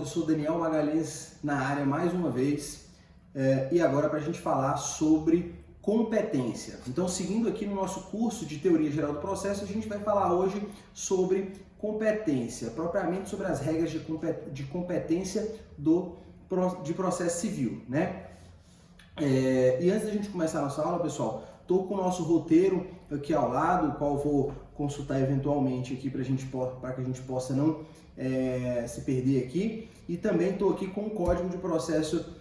Eu sou Daniel Magalhães na área mais uma vez e agora para a gente falar sobre competência. Então, seguindo aqui no nosso curso de Teoria Geral do Processo, a gente vai falar hoje sobre competência, propriamente sobre as regras de competência de processo civil, né? E antes da gente começar a nossa aula, pessoal, estou com o nosso roteiro aqui ao lado, o qual vou consultar eventualmente aqui para que a gente possa não se perder aqui. E também estou aqui com o código de processo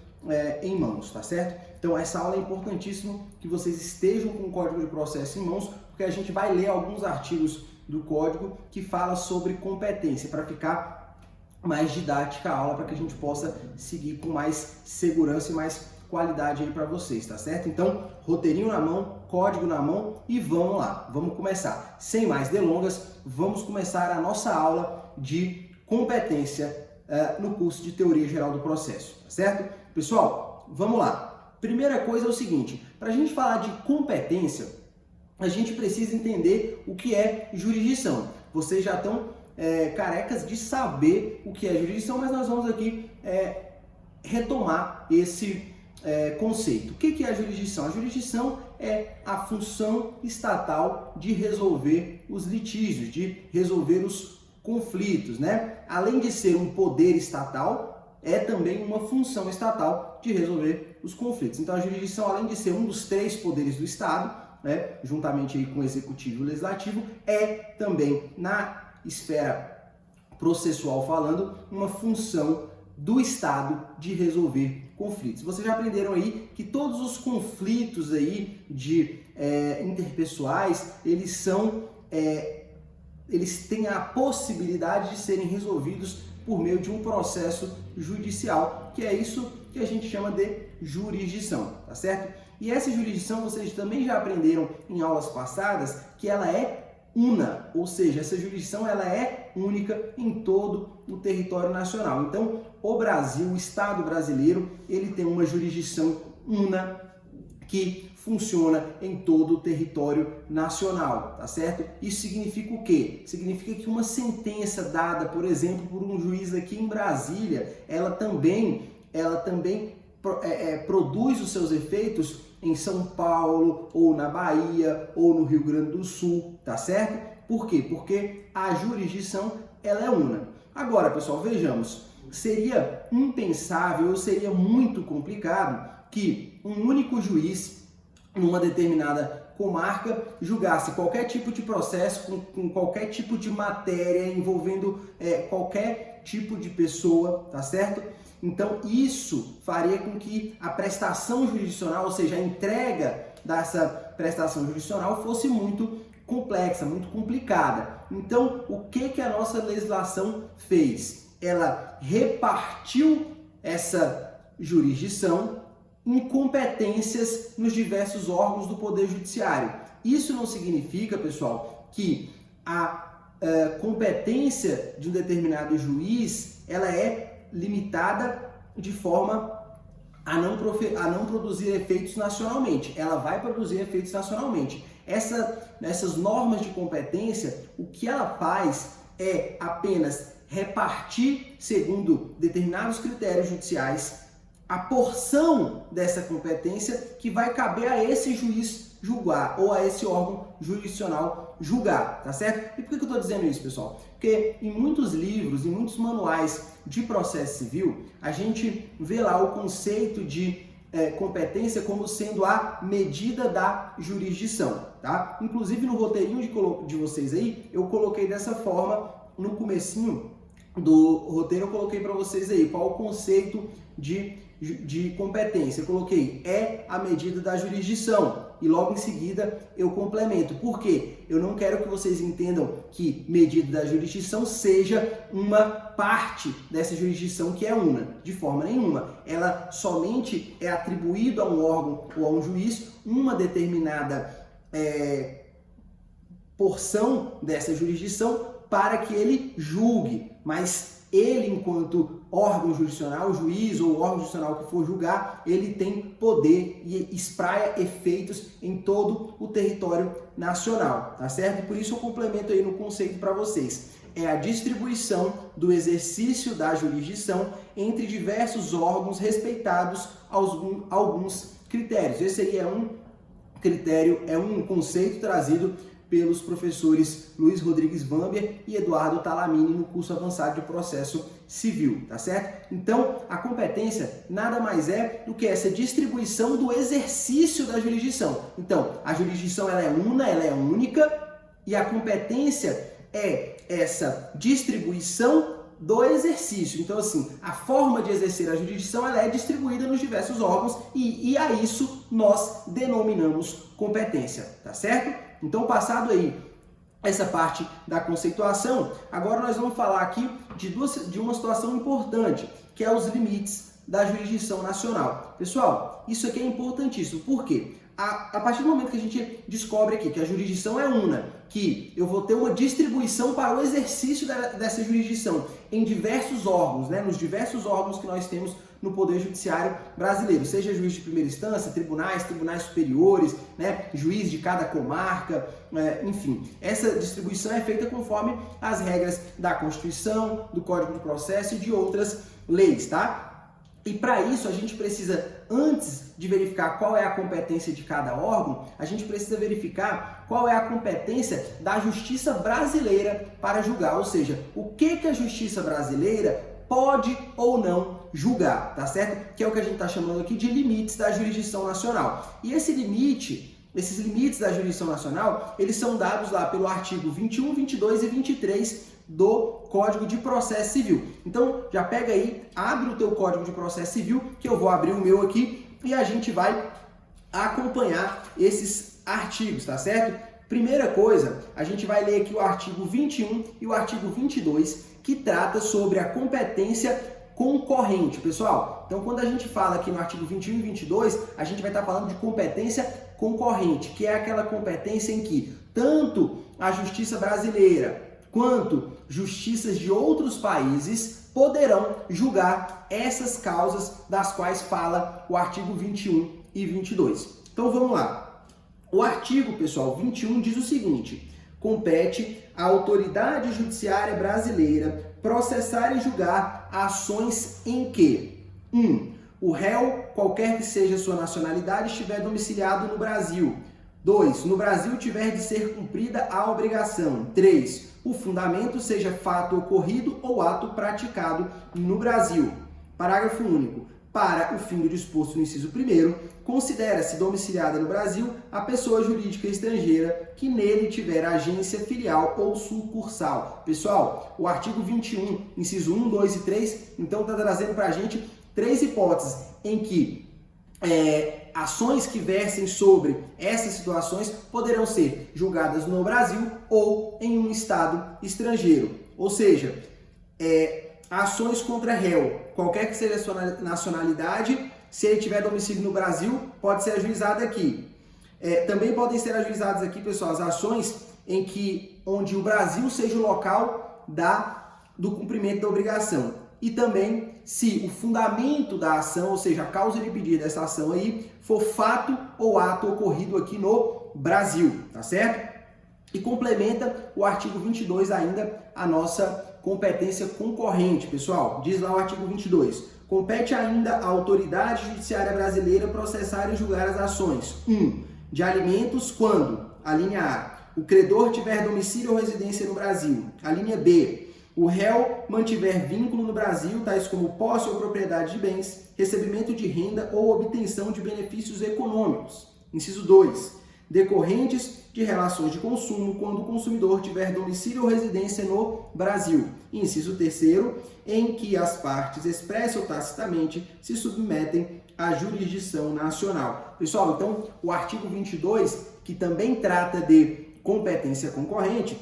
em mãos, tá certo? Então essa aula é importantíssimo que vocês estejam com o código de processo em mãos, porque a gente vai ler alguns artigos do código que fala sobre competência, para ficar mais didática a aula, para que a gente possa seguir com mais segurança e mais qualidade aí para vocês, tá certo? Então, roteirinho na mão, código na mão e vamos lá, vamos começar. Sem mais delongas, vamos começar a nossa aula de competência no curso de Teoria Geral do Processo, tá certo? Pessoal, vamos lá. Primeira coisa é o seguinte, para a gente falar de competência, a gente precisa entender o que é jurisdição. Vocês já estão carecas de saber o que é jurisdição, mas nós vamos aqui retomar esse conceito. O que é a jurisdição? A jurisdição é a função estatal de resolver os litígios, de resolver os conflitos, né? Além de ser um poder estatal, é também uma função estatal de resolver os conflitos. Então a jurisdição, além de ser um dos três poderes do Estado, né, juntamente aí com o executivo e o legislativo, é também, na esfera processual falando, uma função do Estado de resolver conflitos. Vocês já aprenderam aí que todos os conflitos aí interpessoais, eles têm a possibilidade de serem resolvidos por meio de um processo judicial, que é isso que a gente chama de jurisdição, tá certo? E essa jurisdição vocês também já aprenderam em aulas passadas que ela é una, ou seja, essa jurisdição ela é única em todo o território nacional. Então, o Brasil, o Estado brasileiro, ele tem uma jurisdição una que funciona em todo o território nacional, tá certo? Isso significa o quê? Significa que uma sentença dada, por exemplo, por um juiz aqui em Brasília, ela também produz os seus efeitos em São Paulo, ou na Bahia, ou no Rio Grande do Sul, tá certo? Por quê? Porque a jurisdição ela é una. Agora, pessoal, vejamos, seria impensável, ou seria muito complicado que um único juiz, numa determinada comarca, julgasse qualquer tipo de processo, com qualquer tipo de matéria, envolvendo qualquer tipo de pessoa, tá certo? Então, isso faria com que a prestação jurisdicional, ou seja, a entrega dessa prestação jurisdicional fosse muito complexa, muito complicada. Então, o que a nossa legislação fez? Ela repartiu essa jurisdição em competências nos diversos órgãos do Poder Judiciário. Isso não significa, pessoal, que a competência de um determinado juiz ela é limitada de forma a não produzir efeitos nacionalmente. Ela vai produzir efeitos nacionalmente. Essas normas de competência, o que ela faz é apenas repartir, segundo determinados critérios judiciais, a porção dessa competência que vai caber a esse juiz julgar ou a esse órgão jurisdicional julgar, tá certo? E por que eu estou dizendo isso, pessoal? Porque em muitos livros, em muitos manuais de processo civil, a gente vê lá o conceito de competência como sendo a medida da jurisdição, tá? Inclusive no roteirinho de vocês aí, eu coloquei dessa forma, no comecinho do roteiro eu coloquei para vocês aí qual o conceito de competência. Eu coloquei a medida da jurisdição e logo em seguida eu complemento. Por quê? Eu não quero que vocês entendam que medida da jurisdição seja uma parte dessa jurisdição que é una, de forma nenhuma. Ela somente é atribuída a um órgão ou a um juiz uma determinada porção dessa jurisdição para que ele julgue, mas ele, enquanto órgão jurisdicional, juiz ou órgão jurisdicional que for julgar, ele tem poder e espraia efeitos em todo o território nacional, tá certo? Por isso eu complemento aí no conceito para vocês. é a distribuição do exercício da jurisdição entre diversos órgãos respeitados alguns critérios. Esse aí é um critério, é um conceito trazido pelos professores Luiz Rodrigues Vamber e Eduardo Talamini no curso avançado de processo civil, tá certo? Então, a competência nada mais é do que essa distribuição do exercício da jurisdição. Então, a jurisdição ela é una, ela é única, e a competência é essa distribuição do exercício. Então, assim, a forma de exercer a jurisdição ela é distribuída nos diversos órgãos e a isso nós denominamos competência, tá certo? Então, passado aí essa parte da conceituação, agora nós vamos falar aqui de uma situação importante, que é os limites da jurisdição nacional. Pessoal, isso aqui é importantíssimo. Por quê? A partir do momento que a gente descobre aqui que a jurisdição é una, que eu vou ter uma distribuição para o exercício dessa jurisdição em diversos órgãos, né, nos diversos órgãos que nós temos no Poder Judiciário brasileiro, seja juiz de primeira instância, tribunais superiores, né, juiz de cada comarca, enfim. Essa distribuição é feita conforme as regras da Constituição, do Código de Processo e de outras leis, tá? E para isso a gente precisa, antes de verificar qual é a competência de cada órgão, a gente precisa verificar qual é a competência da Justiça brasileira para julgar, ou seja, o que a Justiça brasileira pode ou não julgar, tá certo? Que é o que a gente está chamando aqui de limites da jurisdição nacional. E esses limites da jurisdição nacional, eles são dados lá pelo artigo 21, 22 e 23 do Código de Processo Civil. Então, já pega aí, abre o teu Código de Processo Civil, que eu vou abrir o meu aqui, e a gente vai acompanhar esses artigos, tá certo? Primeira coisa, a gente vai ler aqui o artigo 21 e o artigo 22, que trata sobre a competência concorrente, pessoal. Então, quando a gente fala aqui no artigo 21 e 22, a gente vai estar falando de competência concorrente, que é aquela competência em que tanto a Justiça brasileira quanto justiças de outros países poderão julgar essas causas das quais fala o artigo 21 e 22. Então vamos lá. O artigo, pessoal, 21 diz o seguinte: compete à autoridade judiciária brasileira processar e julgar ações em que 1. O réu, qualquer que seja sua nacionalidade, estiver domiciliado no Brasil. 2. No Brasil tiver de ser cumprida a obrigação. 3. O fundamento seja fato ocorrido ou ato praticado no Brasil. Parágrafo único. Para o fim do disposto no inciso 1º, considera-se domiciliada no Brasil a pessoa jurídica estrangeira que nele tiver agência filial ou sucursal. Pessoal, o artigo 21, inciso 1, 2 e 3, então está trazendo para a gente 3 hipóteses em que ações que versem sobre essas situações poderão ser julgadas no Brasil ou em um estado estrangeiro. Ou seja, ações contra réu, qualquer que seja a sua nacionalidade, se ele tiver domicílio no Brasil, pode ser ajuizado aqui. Também podem ser ajuizadas aqui, pessoal, as ações onde o Brasil seja o local do cumprimento da obrigação. E também se o fundamento da ação, ou seja, a causa de pedir dessa ação aí, for fato ou ato ocorrido aqui no Brasil, tá certo? E complementa o artigo 22 ainda a nossa competência concorrente, pessoal. Diz lá o artigo 22. Compete ainda à autoridade judiciária brasileira processar e julgar as ações. 1. De alimentos quando, a linha A, o credor tiver domicílio ou residência no Brasil. A linha B, o réu mantiver vínculo no Brasil, tais como posse ou propriedade de bens, recebimento de renda ou obtenção de benefícios econômicos. Inciso 2. Decorrentes de relações de consumo quando o consumidor tiver domicílio ou residência no Brasil. Inciso 3º, em que as partes expressa ou tacitamente se submetem à jurisdição nacional. Pessoal, então, o artigo 22, que também trata de competência concorrente,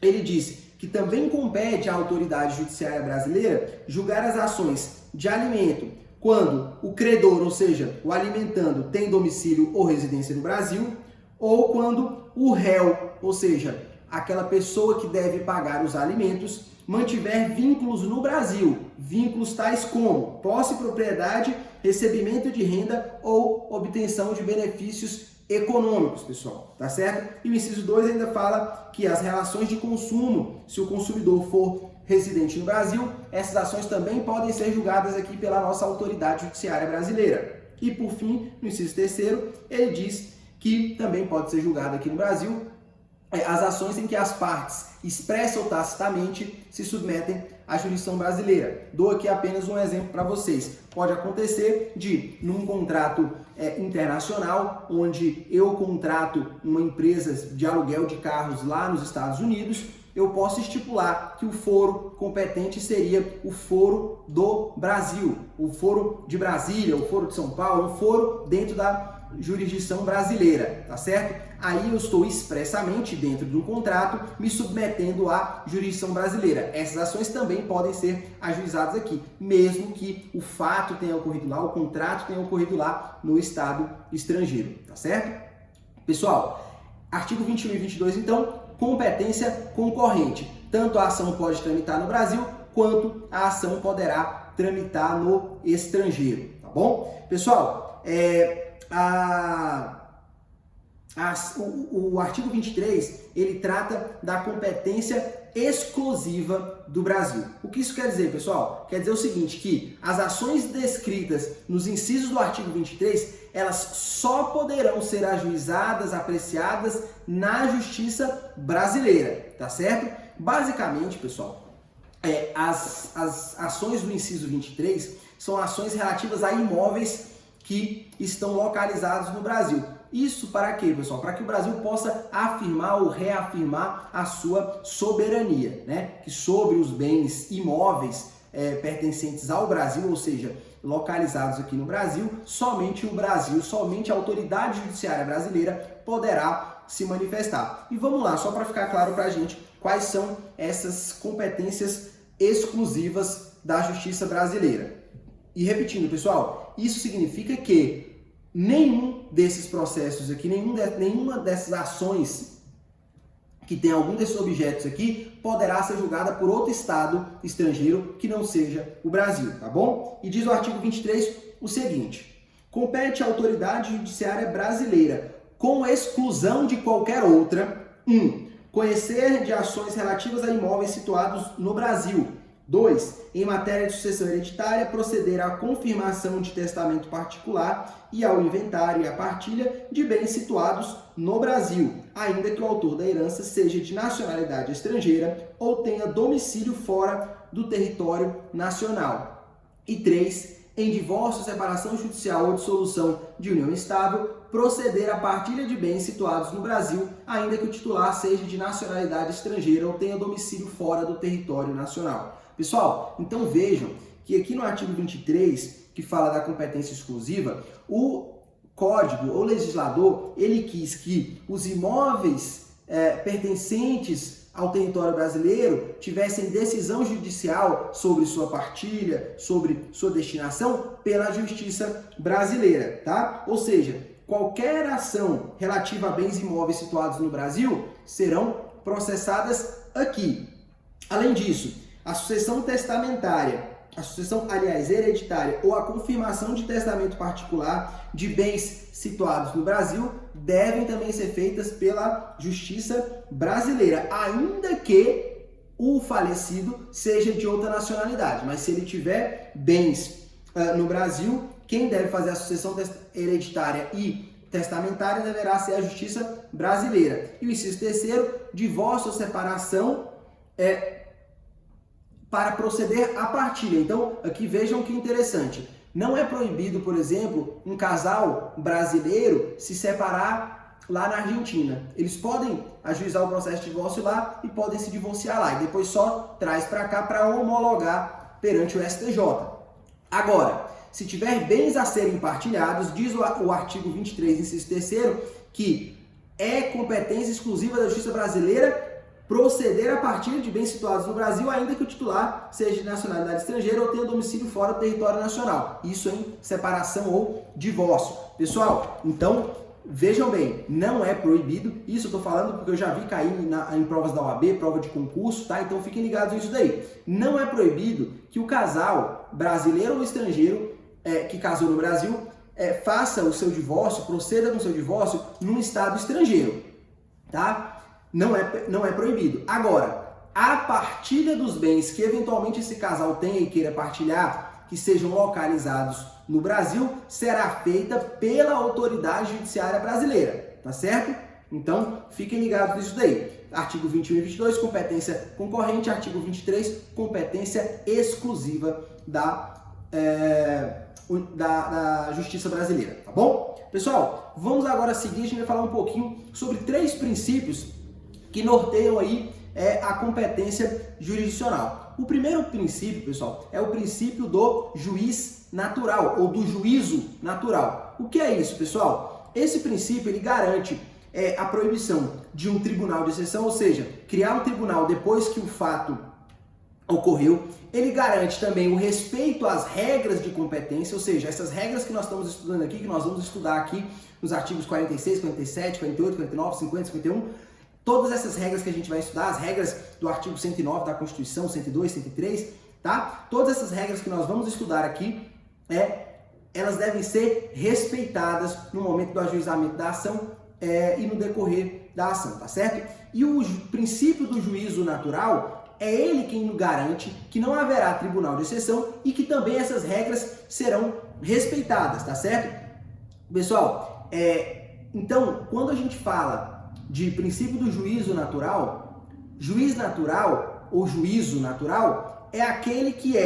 ele diz que também compete à autoridade judiciária brasileira julgar as ações de alimento quando o credor, ou seja, o alimentando, tem domicílio ou residência no Brasil, ou quando o réu, ou seja, aquela pessoa que deve pagar os alimentos, mantiver vínculos no Brasil, vínculos tais como posse, propriedade, recebimento de renda ou obtenção de benefícios econômicos, pessoal, tá certo? E o inciso 2 ainda fala que as relações de consumo, se o consumidor for residente no Brasil, essas ações também podem ser julgadas aqui pela nossa autoridade judiciária brasileira. E por fim, no inciso 3º, ele diz que também pode ser julgado aqui no Brasil as ações em que as partes, expressa ou tacitamente, se submetem à jurisdição brasileira. Dou aqui apenas um exemplo para vocês. Pode acontecer de, num contrato internacional, onde eu contrato uma empresa de aluguel de carros lá nos Estados Unidos, eu posso estipular que o foro competente seria o foro do Brasil, o foro de Brasília, o foro de São Paulo, o foro dentro da jurisdição brasileira, tá certo? Aí eu estou expressamente dentro do contrato me submetendo à jurisdição brasileira. Essas ações também podem ser ajuizadas aqui, mesmo que o fato tenha ocorrido lá, o contrato tenha ocorrido lá no estado estrangeiro, tá certo? Pessoal, artigo 21 e 22, então, competência concorrente. Tanto a ação pode tramitar no Brasil, quanto a ação poderá tramitar no estrangeiro, tá bom? Pessoal, o artigo 23, ele trata da competência exclusiva do Brasil. O que isso quer dizer, pessoal? Quer dizer o seguinte, que as ações descritas nos incisos do artigo 23, elas só poderão ser ajuizadas, apreciadas na justiça brasileira, tá certo? Basicamente, pessoal, as ações do inciso 23 são ações relativas a imóveis que estão localizados no Brasil. Isso para quê, pessoal? Para que o Brasil possa afirmar ou reafirmar a sua soberania, né? Que sobre os bens imóveis pertencentes ao Brasil, ou seja, localizados aqui no Brasil, somente o Brasil, somente a autoridade judiciária brasileira poderá se manifestar. E vamos lá, só para ficar claro para a gente quais são essas competências exclusivas da justiça brasileira. E repetindo, pessoal, isso significa que nenhum desses processos aqui, nenhuma dessas ações que tem algum desses objetos aqui, poderá ser julgada por outro estado estrangeiro que não seja o Brasil, tá bom? E diz o artigo 23 o seguinte: compete à autoridade judiciária brasileira, com exclusão de qualquer outra, 1. Conhecer de ações relativas a imóveis situados no Brasil. 2. Em matéria de sucessão hereditária, proceder à confirmação de testamento particular e ao inventário e à partilha de bens situados no Brasil, ainda que o autor da herança seja de nacionalidade estrangeira ou tenha domicílio fora do território nacional. E 3. Em divórcio, separação judicial ou dissolução de união estável, proceder à partilha de bens situados no Brasil, ainda que o titular seja de nacionalidade estrangeira ou tenha domicílio fora do território nacional. Pessoal, então vejam que aqui no artigo 23, que fala da competência exclusiva, o código, o legislador, ele quis que os imóveis pertencentes ao território brasileiro tivessem decisão judicial sobre sua partilha, sobre sua destinação pela justiça brasileira, tá? Ou seja, qualquer ação relativa a bens imóveis situados no Brasil serão processadas aqui. Além disso, a sucessão testamentária, hereditária ou a confirmação de testamento particular de bens situados no Brasil devem também ser feitas pela justiça brasileira, ainda que o falecido seja de outra nacionalidade. Mas se ele tiver bens no Brasil, quem deve fazer a sucessão hereditária e testamentária deverá ser a justiça brasileira. E o inciso 3º, divórcio ou separação para proceder à partilha. Então, aqui vejam que interessante. Não é proibido, por exemplo, um casal brasileiro se separar lá na Argentina. Eles podem ajuizar o processo de divórcio lá e podem se divorciar lá. E depois só traz para cá para homologar perante o STJ. Agora, se tiver bens a serem partilhados, diz o artigo 23, inciso 3º, que é competência exclusiva da justiça brasileira proceder à partilha de bens situados no Brasil, ainda que o titular seja de nacionalidade estrangeira ou tenha domicílio fora do território nacional. Isso em separação ou divórcio. Pessoal, então, vejam bem, não é proibido. Isso eu estou falando porque eu já vi cair em provas da OAB, prova de concurso, tá? Então fiquem ligados nisso daí. Não é proibido que o casal brasileiro ou estrangeiro que casou no Brasil faça o seu divórcio, proceda com o seu divórcio num estado estrangeiro, tá? Não é proibido. Agora, a partilha dos bens que eventualmente esse casal tenha e queira partilhar, que sejam localizados no Brasil, será feita pela autoridade judiciária brasileira, tá certo? Então, fiquem ligados nisso daí. Artigo 21 e 22, competência concorrente. Artigo 23, competência exclusiva da Justiça Brasileira, tá bom? Pessoal, vamos agora seguir, a gente vai falar um pouquinho sobre 3 princípios que norteiam aí a competência jurisdicional. O primeiro princípio, pessoal, é o princípio do juiz natural, ou do juízo natural. O que é isso, pessoal? Esse princípio, ele garante a proibição de um tribunal de exceção, ou seja, criar um tribunal depois que o fato ocorreu. Ele garante também o respeito às regras de competência, ou seja, essas regras que nós estamos estudando aqui, que nós vamos estudar aqui nos artigos 46, 47, 48, 49, 50, 51, todas essas regras que a gente vai estudar, as regras do artigo 109 da Constituição, 102, 103, tá? Todas essas regras que nós vamos estudar aqui, elas devem ser respeitadas no momento do ajuizamento da ação e no decorrer da ação, tá certo? E o princípio do juízo natural é ele quem garante que não haverá tribunal de exceção e que também essas regras serão respeitadas, tá certo? Pessoal, então, quando a gente fala de princípio do juízo natural, juiz natural ou juízo natural é aquele que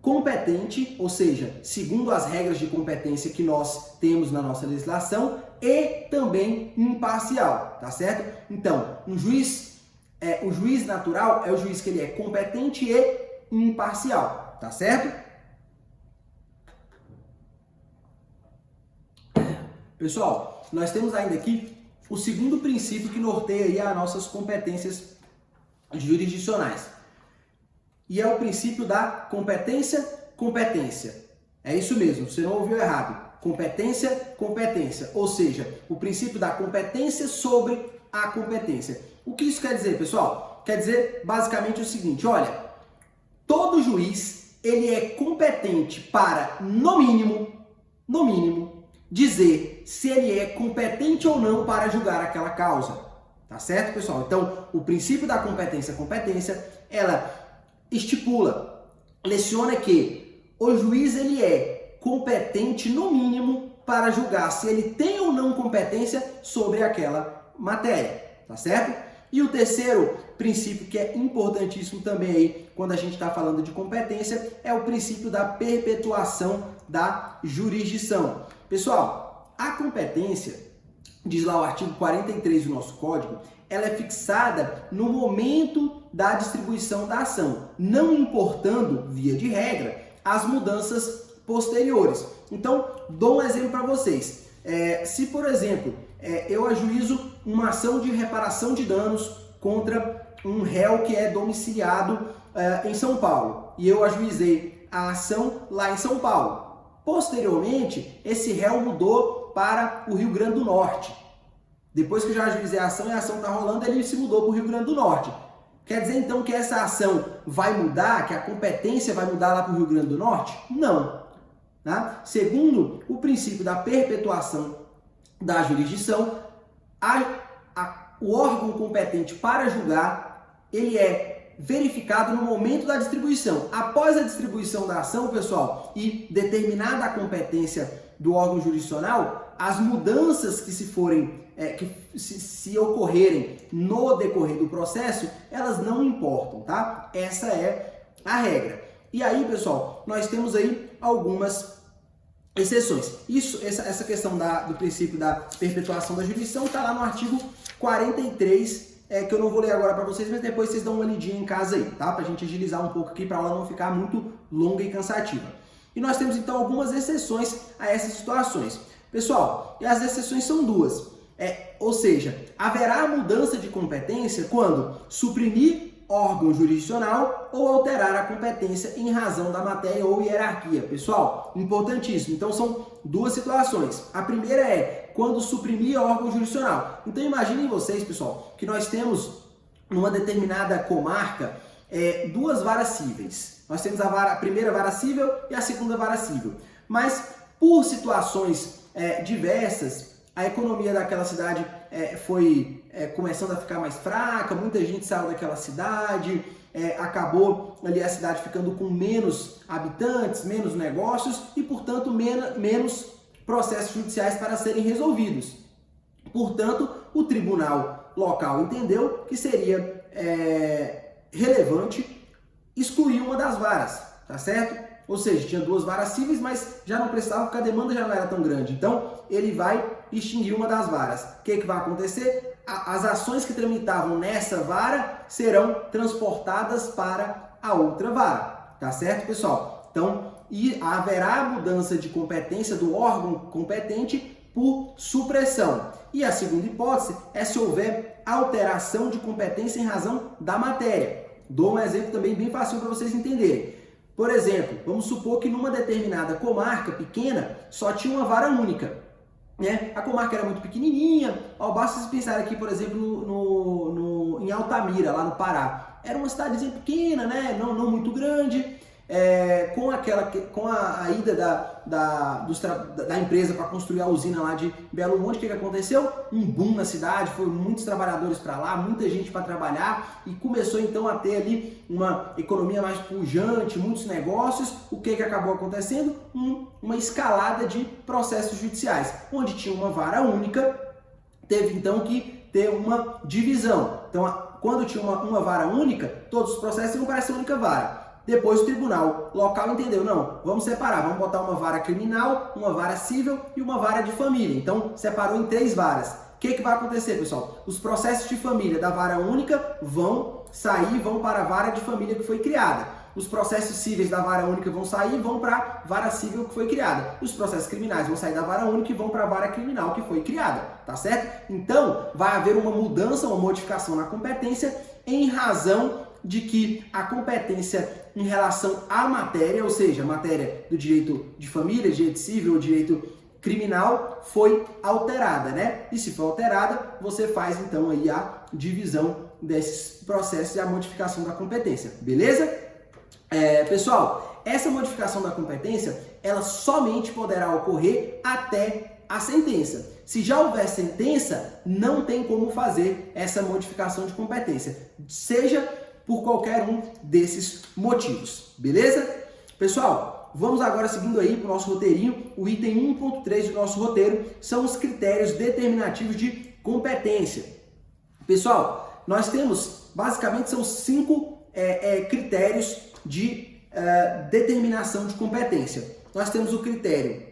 competente, ou seja, segundo as regras de competência que nós temos na nossa legislação, e também imparcial, tá certo? Então, o juiz natural é o juiz que ele é competente e imparcial, tá certo? Pessoal, nós temos ainda aqui o segundo princípio que norteia aí as nossas competências jurisdicionais. E é o princípio da competência. É isso mesmo, você não ouviu errado. Competência. Ou seja, o princípio da competência sobre a competência. O que isso quer dizer, pessoal? Quer dizer basicamente o seguinte, olha, todo juiz, ele é competente para, no mínimo, dizer se ele é competente ou não para julgar aquela causa. Tá certo, pessoal? Então, o princípio da competência, ela leciona que o juiz ele é competente no mínimo para julgar se ele tem ou não competência sobre aquela matéria, tá certo? E o terceiro princípio que é importantíssimo também aí quando a gente está falando de competência é o princípio da perpetuação da jurisdição. Pessoal, a competência, diz lá o artigo 43 do nosso código, ela é fixada no momento da distribuição da ação, não importando, via de regra, as mudanças posteriores. Então, dou um exemplo para vocês. Se, por exemplo, eu ajuizo uma ação de reparação de danos contra um réu que é domiciliado em São Paulo, e eu ajuizei a ação lá em São Paulo. Posteriormente, esse réu mudou para o Rio Grande do Norte. Depois que eu já ajuizei a ação e a ação está rolando, ele se mudou para o Rio Grande do Norte. Quer dizer então que essa ação vai mudar, que a competência vai mudar lá para o Rio Grande do Norte? Não. Tá? Segundo o princípio da perpetuação da jurisdição, o órgão competente para julgar, ele é verificado no momento da distribuição. Após a distribuição da ação, pessoal, e determinada a competência do órgão jurisdicional, as mudanças que se ocorrerem no decorrer do processo, elas não importam, tá? Essa é a regra. E aí, pessoal, nós temos aí algumas exceções. Essa questão do princípio da perpetuação da jurisdição está lá no artigo 43, que eu não vou ler agora para vocês, mas depois vocês dão uma lidinha em casa aí, tá? Para a gente agilizar um pouco aqui, para a aula não ficar muito longa e cansativa. E nós temos então algumas exceções a essas situações. Pessoal, e as exceções são duas. Ou seja, haverá mudança de competência quando suprimir órgão jurisdicional ou alterar a competência em razão da matéria ou hierarquia. Pessoal, importantíssimo. Então são duas situações. A primeira é quando suprimir órgão jurisdicional. Então imaginem vocês, pessoal, que nós temos numa determinada comarca duas varas cíveis. Nós temos a primeira vara cível e a segunda vara cível. Mas por situações diversas, a economia daquela cidade foi começando a ficar mais fraca, muita gente saiu daquela cidade, acabou ali a cidade ficando com menos habitantes, menos negócios e, portanto, menos processos judiciais para serem resolvidos. Portanto, o tribunal local entendeu que seria relevante excluir uma das varas, tá certo? Ou seja, tinha 2 varas cíveis, mas já não precisava porque a demanda já não era tão grande. Então, ele vai extinguir uma das varas. O que vai acontecer? As ações que tramitavam nessa vara serão transportadas para a outra vara, tá certo, pessoal? Então, haverá mudança de competência do órgão competente por supressão. E a segunda hipótese é se houver alteração de competência em razão da matéria. Dou um exemplo também bem fácil para vocês entenderem. Por exemplo, vamos supor que numa determinada comarca pequena só tinha uma vara única. A comarca era muito pequenininha, basta vocês pensarem aqui, por exemplo, em Altamira, lá no Pará. Era uma cidadezinha pequena, né? não muito grande. Com a ida da empresa para construir a usina lá de Belo Monte, o que aconteceu? Um boom na cidade, foram muitos trabalhadores para lá, muita gente para trabalhar e começou então a ter ali uma economia mais pujante, muitos negócios. O que acabou acontecendo? Uma escalada de processos judiciais, onde tinha uma vara única, teve então que ter uma divisão. Então, quando tinha uma vara única, todos os processos iam para essa única vara. Depois o tribunal local entendeu, não, vamos separar, vamos botar uma vara criminal, uma vara civil e uma vara de família. Então, separou em 3 varas. O que vai acontecer, pessoal? Os processos de família da vara única vão sair, vão para a vara de família que foi criada. Os processos cíveis da vara única vão sair e vão para a vara civil que foi criada. Os processos criminais vão sair da vara única e vão para a vara criminal que foi criada, tá certo? Então, vai haver uma mudança, uma modificação na competência em razão de que a competência em relação à matéria, ou seja, a matéria do direito de família, direito civil, direito criminal, foi alterada, né? E se for alterada, você faz então aí a divisão desses processos e a modificação da competência, beleza? Pessoal, essa modificação da competência, ela somente poderá ocorrer até a sentença. Se já houver sentença, não tem como fazer essa modificação de competência, seja por qualquer um desses motivos, beleza? Pessoal, vamos agora seguindo aí para o nosso roteirinho. O item 1.3 do nosso roteiro são os critérios determinativos de competência. Pessoal, nós temos, basicamente, são 5 critérios de determinação de competência. Nós temos o critério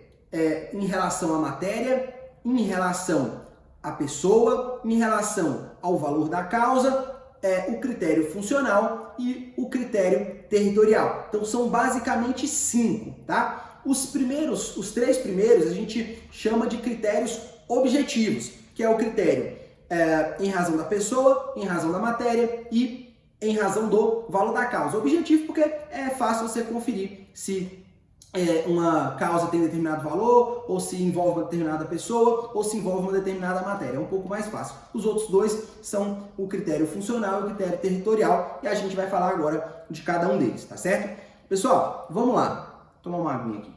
em relação à matéria, em relação à pessoa, em relação ao valor da causa, o critério funcional e o critério territorial. Então são basicamente 5, tá? Os 3 primeiros a gente chama de critérios objetivos, que é o critério em razão da pessoa, em razão da matéria e em razão do valor da causa. Objetivo porque é fácil você conferir se uma causa tem determinado valor, ou se envolve uma determinada pessoa, ou se envolve uma determinada matéria. É um pouco mais fácil. Os outros 2 são o critério funcional e o critério territorial, e a gente vai falar agora de cada um deles, tá certo? Pessoal, vamos lá. Vou tomar uma aguinha aqui.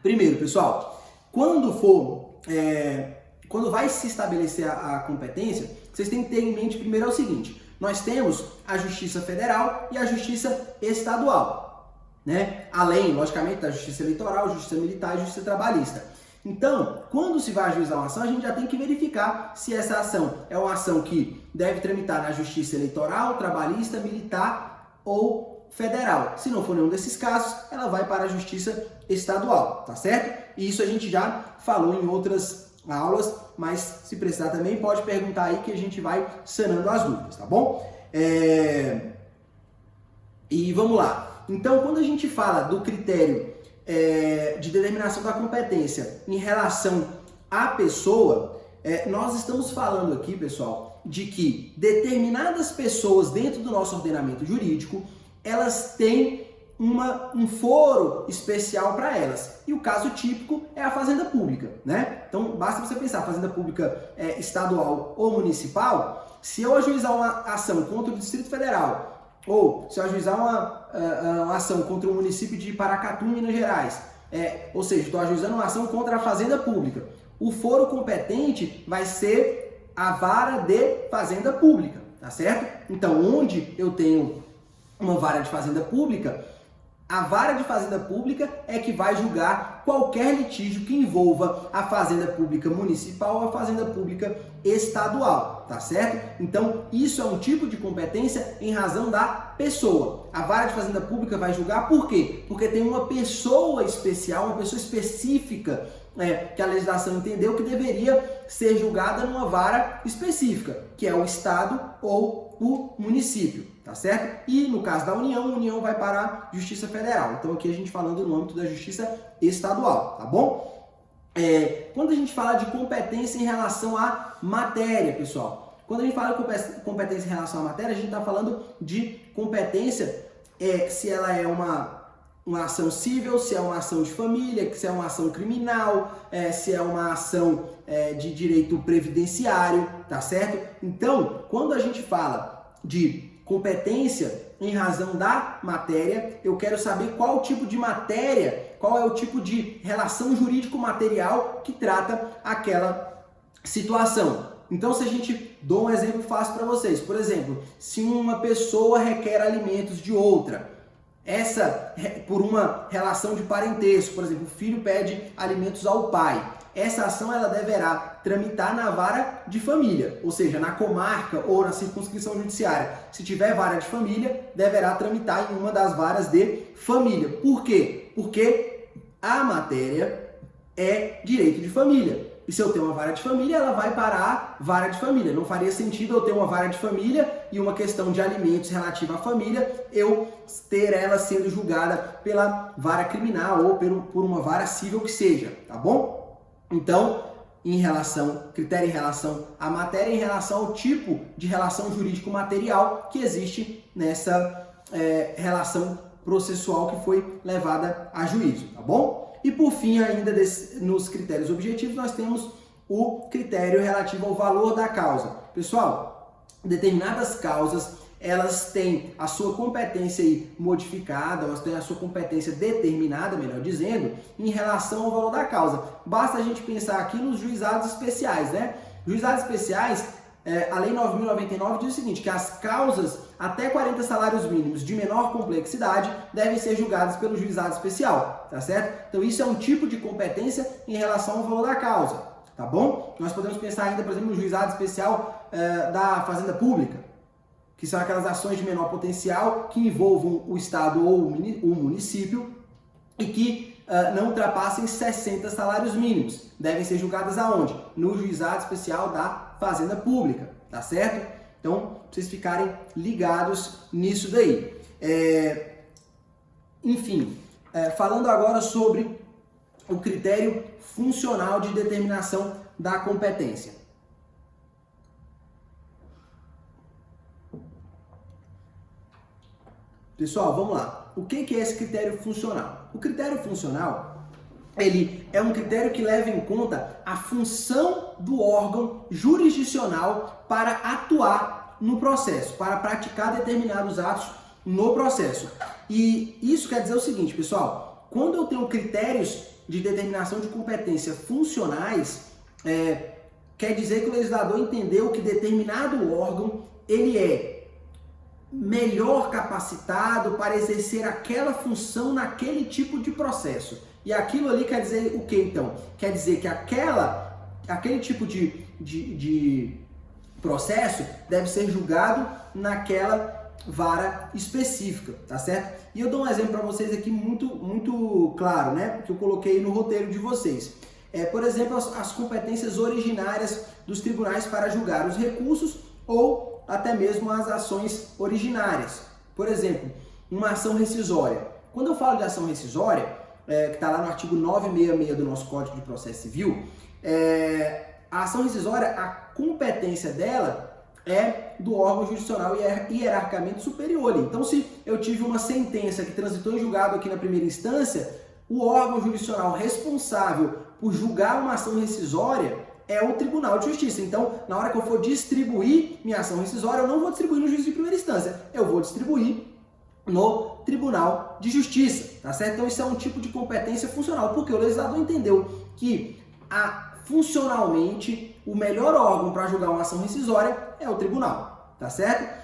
Primeiro, pessoal, quando vai se estabelecer a competência, vocês têm que ter em mente primeiro o seguinte: nós temos a Justiça Federal e a Justiça Estadual, né? Além, logicamente, da Justiça Eleitoral, Justiça Militar e Justiça Trabalhista. Então, quando se vai ajuizar uma ação, a gente já tem que verificar se essa ação é uma ação que deve tramitar na Justiça Eleitoral, Trabalhista, Militar ou Federal. Se não for nenhum desses casos, ela vai para a Justiça Estadual, tá certo? E isso a gente já falou em outras aulas, mas se precisar também pode perguntar aí que a gente vai sanando as dúvidas, tá bom? E vamos lá. Então, quando a gente fala do critério de determinação da competência em relação à pessoa, nós estamos falando aqui, pessoal, de que determinadas pessoas dentro do nosso ordenamento jurídico, elas têm um foro especial para elas. E o caso típico é a fazenda pública, né? Então, basta você pensar, fazenda pública estadual ou municipal, se eu ajuizar uma ação contra o Distrito Federal ou se eu ajuizar uma ação contra o município de Paracatu, Minas Gerais, ou seja, estou ajuizando uma ação contra a fazenda pública, o foro competente vai ser a vara de fazenda pública, tá certo? Então, onde eu tenho uma vara de fazenda pública, a vara de fazenda pública é que vai julgar qualquer litígio que envolva a fazenda pública municipal ou a fazenda pública estadual, tá certo? Então, isso é um tipo de competência em razão da pessoa. A vara de fazenda pública vai julgar por quê? Porque tem uma pessoa especial, uma pessoa específica que a legislação entendeu que deveria ser julgada numa vara específica, que é o Estado ou o município, tá certo? E no caso da União, a União vai para a Justiça Federal. Então aqui a gente falando no âmbito da Justiça Estadual, tá bom? Quando a gente fala de competência em relação à matéria, pessoal, quando a gente fala de competência em relação à matéria, a gente está falando de competência se ela é uma ação civil, se é uma ação de família, se é uma ação criminal, se é uma ação de direito previdenciário, tá certo? Então, quando a gente fala de competência em razão da matéria, eu quero saber qual tipo de matéria, qual é o tipo de relação jurídico-material que trata aquela situação. Então, se a gente dou um exemplo fácil para vocês, por exemplo, se uma pessoa requer alimentos de outra, por uma relação de parentesco, por exemplo, o filho pede alimentos ao pai, essa ação ela deverá tramitar na vara de família, ou seja, na comarca ou na circunscrição judiciária. Se tiver vara de família, deverá tramitar em uma das varas de família. Por quê? Porque a matéria é direito de família. E se eu tenho uma vara de família, ela vai para a vara de família. Não faria sentido eu ter uma vara de família e uma questão de alimentos relativa à família, eu ter ela sendo julgada pela vara criminal ou por uma vara civil que seja, tá bom? Então, critério em relação à matéria, em relação ao tipo de relação jurídico-material que existe nessa relação processual que foi levada a juízo, tá bom? E por fim, ainda nos critérios objetivos, nós temos o critério relativo ao valor da causa. Pessoal, determinadas causas, elas têm a sua competência aí modificada, elas têm a sua competência determinada, melhor dizendo, em relação ao valor da causa. Basta a gente pensar aqui nos juizados especiais, né? Juizados especiais, a Lei 9.099 diz o seguinte, que as causas até 40 salários mínimos de menor complexidade devem ser julgadas pelo juizado especial, tá certo? Então isso é um tipo de competência em relação ao valor da causa, tá bom? Nós podemos pensar ainda, por exemplo, no juizado especial da Fazenda Pública, que são aquelas ações de menor potencial que envolvam o Estado ou o município e que não ultrapassem 60 salários mínimos. Devem ser julgadas aonde? No juizado especial da Fazenda Pública, tá certo? Então, pra vocês ficarem ligados nisso daí. Enfim, falando agora sobre o critério funcional de determinação da competência. Pessoal, vamos lá. O que é esse critério funcional? O critério funcional, ele é um critério que leva em conta a função do órgão jurisdicional para atuar no processo, para praticar determinados atos no processo. E isso quer dizer o seguinte, pessoal, quando eu tenho critérios de determinação de competência funcionais, quer dizer que o legislador entendeu que determinado órgão, ele é melhor capacitado para exercer aquela função naquele tipo de processo. E aquilo ali quer dizer o que então? Quer dizer que aquele tipo de processo deve ser julgado naquela vara específica, tá certo? E eu dou um exemplo para vocês aqui muito claro, né? Que eu coloquei no roteiro de vocês. Por exemplo, as competências originárias dos tribunais para julgar os recursos ou até mesmo as ações originárias. Por exemplo, uma ação rescisória. Quando eu falo de ação rescisória, que está lá no artigo 966 do nosso Código de Processo Civil, a ação rescisória, a competência dela é do órgão jurisdicional hierarquicamente superior. Então, se eu tive uma sentença que transitou em julgado aqui na primeira instância, o órgão jurisdicional responsável por julgar uma ação rescisória é o Tribunal de Justiça. Então, na hora que eu for distribuir minha ação rescisória, eu não vou distribuir no juiz de primeira instância, eu vou distribuir no Tribunal de Justiça, tá certo? Então, isso é um tipo de competência funcional, porque o legislador entendeu que funcionalmente o melhor órgão para julgar uma ação rescisória é o tribunal, tá certo?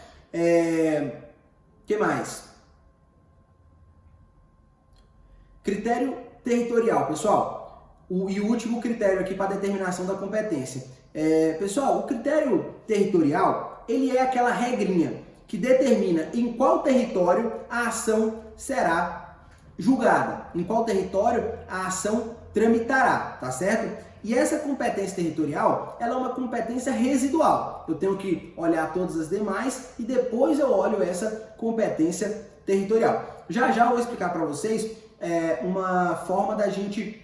Que mais? Critério territorial, pessoal. E o último critério aqui para determinação da competência. Pessoal, o critério territorial, ele é aquela regrinha que determina em qual território a ação será julgada, em qual território a ação tramitará, tá certo? E essa competência territorial, ela é uma competência residual. Eu tenho que olhar todas as demais e depois eu olho essa competência territorial. Já já eu vou explicar para vocês uma forma da gente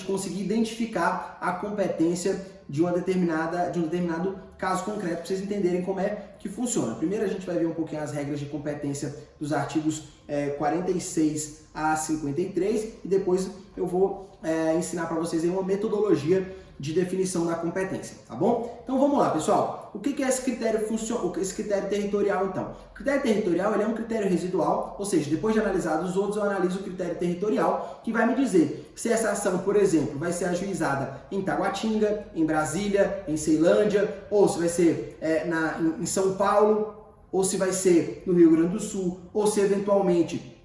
conseguir identificar a competência de um determinado caso concreto, para vocês entenderem como é que funciona. Primeiro a gente vai ver um pouquinho as regras de competência dos artigos 46 a 53 e depois eu vou ensinar para vocês aí uma metodologia de definição da competência, tá bom? Então vamos lá, pessoal. O que é esse critério territorial, então? O critério territorial ele é um critério residual, ou seja, depois de analisar os outros, eu analiso o critério territorial, que vai me dizer se essa ação, por exemplo, vai ser ajuizada em Taguatinga, em Brasília, em Ceilândia, ou se vai ser em São Paulo, ou se vai ser no Rio Grande do Sul, ou se eventualmente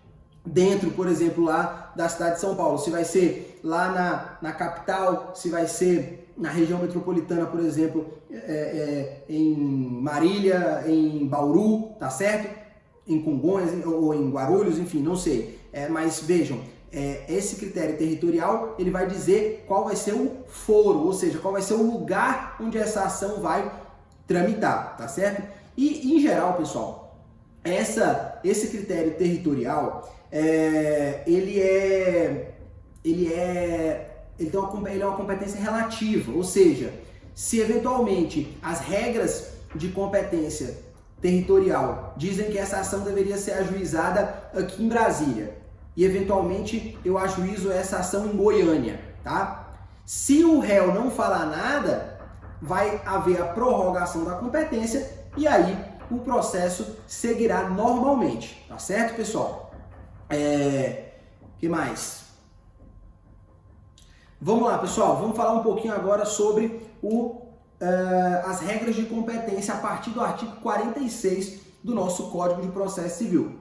dentro, por exemplo, lá da cidade de São Paulo, se vai ser lá na capital, se vai ser na região metropolitana, por exemplo, em Marília, em Bauru, tá certo? Em Congonhas ou em Guarulhos, enfim, não sei. Mas vejam, esse critério territorial, ele vai dizer qual vai ser o foro, ou seja, qual vai ser o lugar onde essa ação vai tramitar, tá certo? E, em geral, pessoal, esse critério territorial, ele é uma competência relativa, ou seja, se eventualmente as regras de competência territorial dizem que essa ação deveria ser ajuizada aqui em Brasília e eventualmente eu ajuizo essa ação em Goiânia, tá? Se o réu não falar nada, vai haver a prorrogação da competência e aí o processo seguirá normalmente, tá certo, pessoal? Que mais? Vamos lá, pessoal, vamos falar um pouquinho agora sobre as regras de competência a partir do artigo 46 do nosso Código de Processo Civil.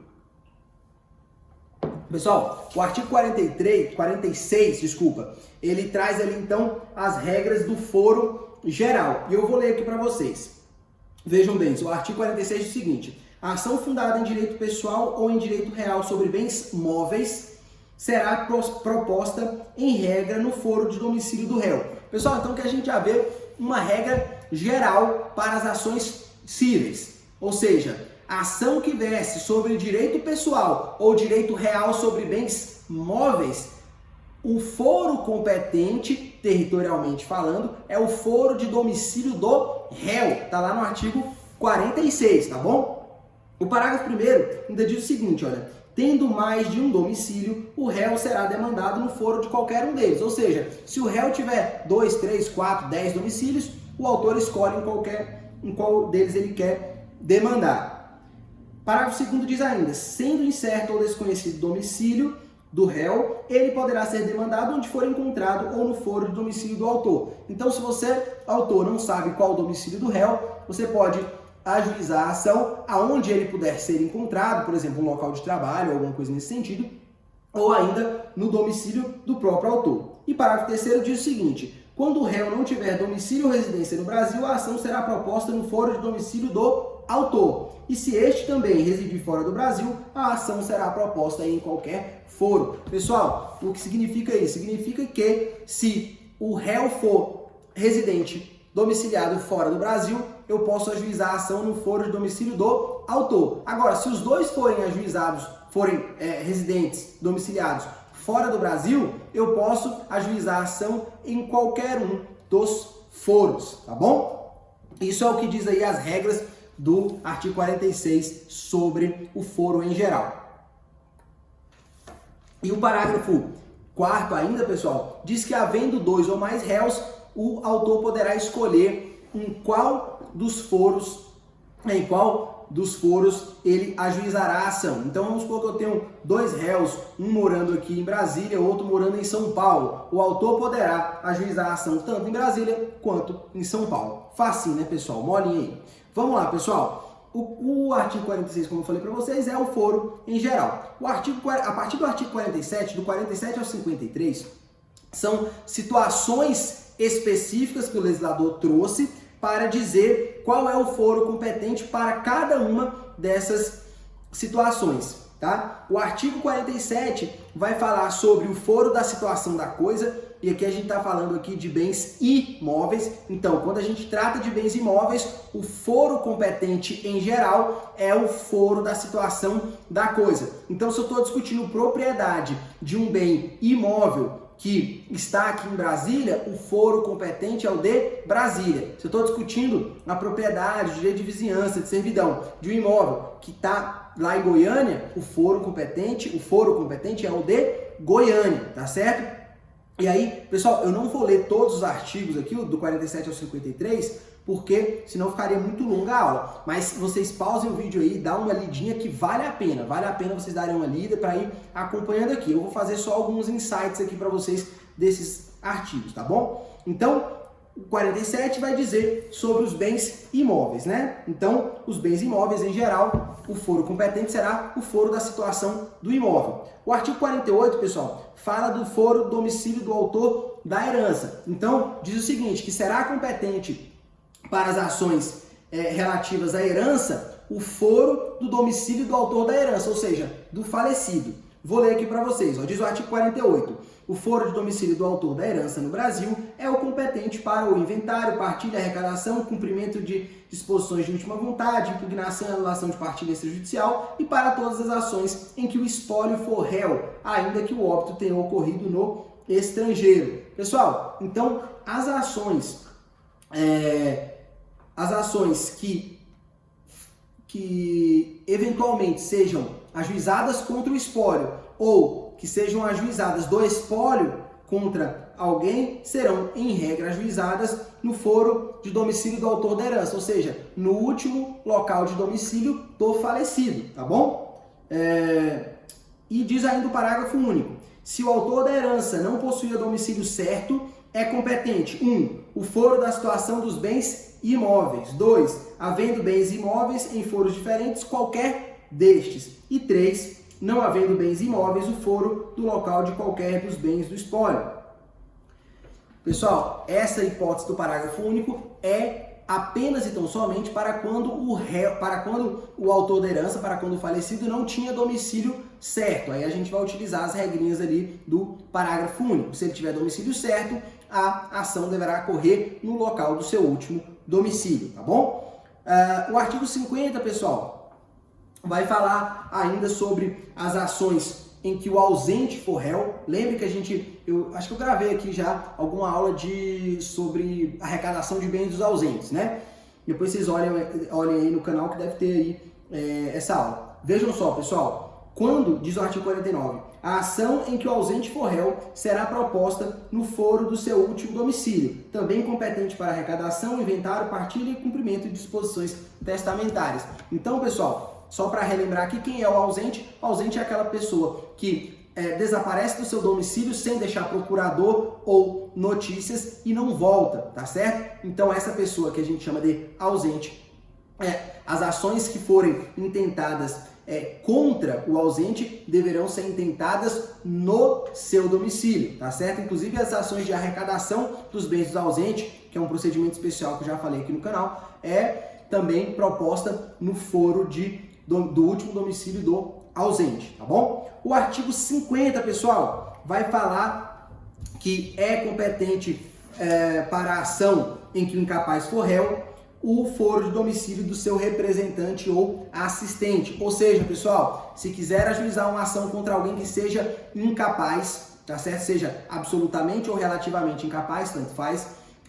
Pessoal, o artigo 46, ele traz ali então as regras do foro geral. E eu vou ler aqui para vocês. Vejam bem, o artigo 46 diz o seguinte: a ação fundada em direito pessoal ou em direito real sobre bens móveis será proposta em regra no foro de domicílio do réu. Pessoal, então que a gente já vê uma regra geral para as ações cíveis. Ou seja, a ação que verse sobre direito pessoal ou direito real sobre bens móveis, o foro competente, territorialmente falando, é o foro de domicílio do réu. Está lá no artigo 46, tá bom? O parágrafo 1º ainda diz o seguinte, olha: tendo mais de um domicílio, o réu será demandado no foro de qualquer um deles. Ou seja, se o réu tiver 2, 3, 4, 10 domicílios, o autor escolhe em qual deles ele quer demandar. Parágrafo 2º diz ainda: sendo incerto ou desconhecido o domicílio do réu, ele poderá ser demandado onde for encontrado ou no foro de domicílio do autor. Então, se você, autor, não sabe qual o domicílio do réu, você pode ajuizar a ação aonde ele puder ser encontrado, por exemplo, um local de trabalho, alguma coisa nesse sentido, ou ainda no domicílio do próprio autor. E parágrafo 3º diz o seguinte: quando o réu não tiver domicílio ou residência no Brasil, a ação será proposta no foro de domicílio do autor. E se este também residir fora do Brasil, a ação será proposta em qualquer foro. Pessoal, o que significa isso? Significa que se o réu for residente domiciliado fora do Brasil, eu posso ajuizar a ação no foro de domicílio do autor. Agora, se os dois forem residentes domiciliados fora do Brasil, eu posso ajuizar a ação em qualquer um dos foros, tá bom? Isso é o que diz aí as regras do artigo 46 sobre o foro em geral. E o parágrafo 4º ainda, pessoal, diz que havendo 2 ou mais réus, o autor poderá escolher em qual dos foros ele ajuizará a ação. Então vamos supor que eu tenho dois réus, um morando aqui em Brasília, outro morando em São Paulo. O autor poderá ajuizar a ação tanto em Brasília quanto em São Paulo. Facinho, né, pessoal? Molinho aí. Vamos lá, pessoal. O artigo 46, como eu falei para vocês, é o foro em geral. A partir do artigo 47, do 47 ao 53, são situações específicas que o legislador trouxe para dizer qual é o foro competente para cada uma dessas situações, tá? O artigo 47 vai falar sobre o foro da situação da coisa, e aqui a gente está falando aqui de bens imóveis. Então, quando a gente trata de bens imóveis, o foro competente em geral é o foro da situação da coisa. Então, se eu estou discutindo propriedade de um bem imóvel que está aqui em Brasília, o foro competente é o de Brasília. Se eu estou discutindo a propriedade, o direito de vizinhança, de servidão de um imóvel que está lá em Goiânia, o foro competente é o de Goiânia, tá certo? E aí, pessoal, eu não vou ler todos os artigos aqui, do 47 ao 53, porque senão ficaria muito longa a aula. Mas vocês pausem o vídeo aí, dá uma lidinha que vale a pena vocês darem uma lida para ir acompanhando aqui. Eu vou fazer só alguns insights aqui para vocês desses artigos, tá bom? Então, o 47 vai dizer sobre os bens imóveis, né? Então, os bens imóveis em geral, o foro competente será o foro da situação do imóvel. O artigo 48, pessoal, fala do foro do domicílio do autor da herança. Então, diz o seguinte, que será competente para as ações relativas à herança, o foro do domicílio do autor da herança, ou seja, do falecido. Vou ler aqui para vocês, ó, diz o artigo 48. O foro de domicílio do autor da herança no Brasil é o competente para o inventário, partilha, arrecadação, cumprimento de disposições de última vontade, impugnação e anulação de partilha extrajudicial e para todas as ações em que o espólio for réu, ainda que o óbito tenha ocorrido no estrangeiro. Pessoal, então as ações que eventualmente sejam ajuizadas contra o espólio ou que sejam ajuizadas do espólio contra alguém serão, em regra, ajuizadas no foro de domicílio do autor da herança, ou seja, no último local de domicílio do falecido, tá bom? E diz ainda o parágrafo único, se o autor da herança não possuía domicílio certo, é competente 1. O foro da situação dos bens imóveis. 2. Havendo bens imóveis em foros diferentes, qualquer destes. E 3. Não havendo bens imóveis, o foro do local de qualquer dos bens do espólio. Pessoal, essa hipótese do parágrafo único é apenas e tão somente para quando o autor da herança, para quando o falecido não tinha domicílio certo. Aí a gente vai utilizar as regrinhas ali do parágrafo único. Se ele tiver domicílio certo, a ação deverá ocorrer no local do seu último domicílio, tá bom? O artigo 50, pessoal, vai falar ainda sobre as ações em que o ausente for réu. Lembre que eu acho que eu gravei aqui já alguma aula sobre arrecadação de bens dos ausentes, né? Depois vocês olhem aí no canal que deve ter aí essa aula. Vejam só, pessoal, quando, diz o artigo 49, a ação em que o ausente for réu será proposta no foro do seu último domicílio, também competente para arrecadação, inventário, partilha e cumprimento de disposições testamentárias. Então, pessoal, só para relembrar aqui, quem é o ausente? O ausente é aquela pessoa que desaparece do seu domicílio sem deixar procurador ou notícias e não volta, tá certo? Então, essa pessoa que a gente chama de ausente, as ações que forem intentadas contra o ausente deverão ser intentadas no seu domicílio, tá certo? Inclusive as ações de arrecadação dos bens do ausente, que é um procedimento especial que eu já falei aqui no canal, é também proposta no foro do último domicílio do ausente, tá bom? O artigo 50, pessoal, vai falar que é competente para a ação em que o incapaz for réu o foro de domicílio do seu representante ou assistente. Ou seja, pessoal, se quiser ajuizar uma ação contra alguém que seja incapaz, tá certo? Seja absolutamente ou relativamente incapaz, tanto faz,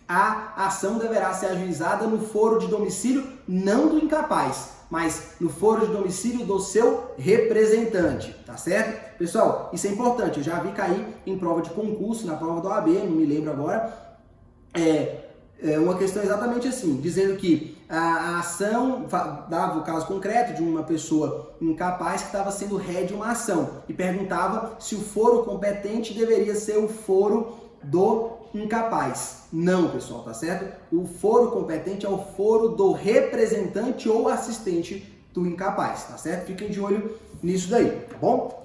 a ação deverá ser ajuizada no foro de domicílio não do incapaz, mas no foro de domicílio do seu representante, tá certo? Pessoal, isso é importante, eu já vi cair em prova de concurso, na prova da OAB, não me lembro agora, uma questão exatamente assim, dizendo que a ação dava o caso concreto de uma pessoa incapaz que estava sendo ré de uma ação e perguntava se o foro competente deveria ser o foro do incapaz. Não, pessoal, tá certo? O foro competente é o foro do representante ou assistente do incapaz, tá certo? Fiquem de olho nisso daí, tá bom?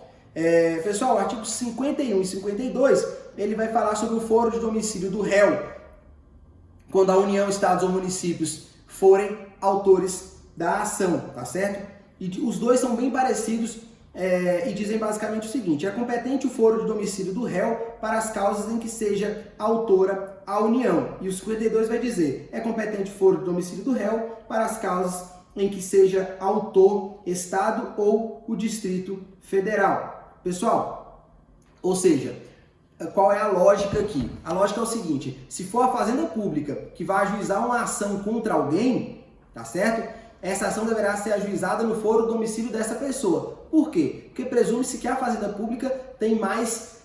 Pessoal, o artigo 51 e 52, ele vai falar sobre o foro de domicílio do réu, quando a União, Estados ou municípios forem autores da ação, tá certo? E os dois são bem parecidos e dizem basicamente o seguinte: é competente o foro de domicílio do réu para as causas em que seja autora a União. E o 52 vai dizer: é competente o foro de domicílio do réu para as causas em que seja autor Estado ou o Distrito Federal. Pessoal, ou seja, qual é a lógica aqui? A lógica é o seguinte: se for a Fazenda Pública que vai ajuizar uma ação contra alguém, tá certo? Essa ação deverá ser ajuizada no foro do domicílio dessa pessoa. Por quê? Porque presume-se que a Fazenda Pública tem mais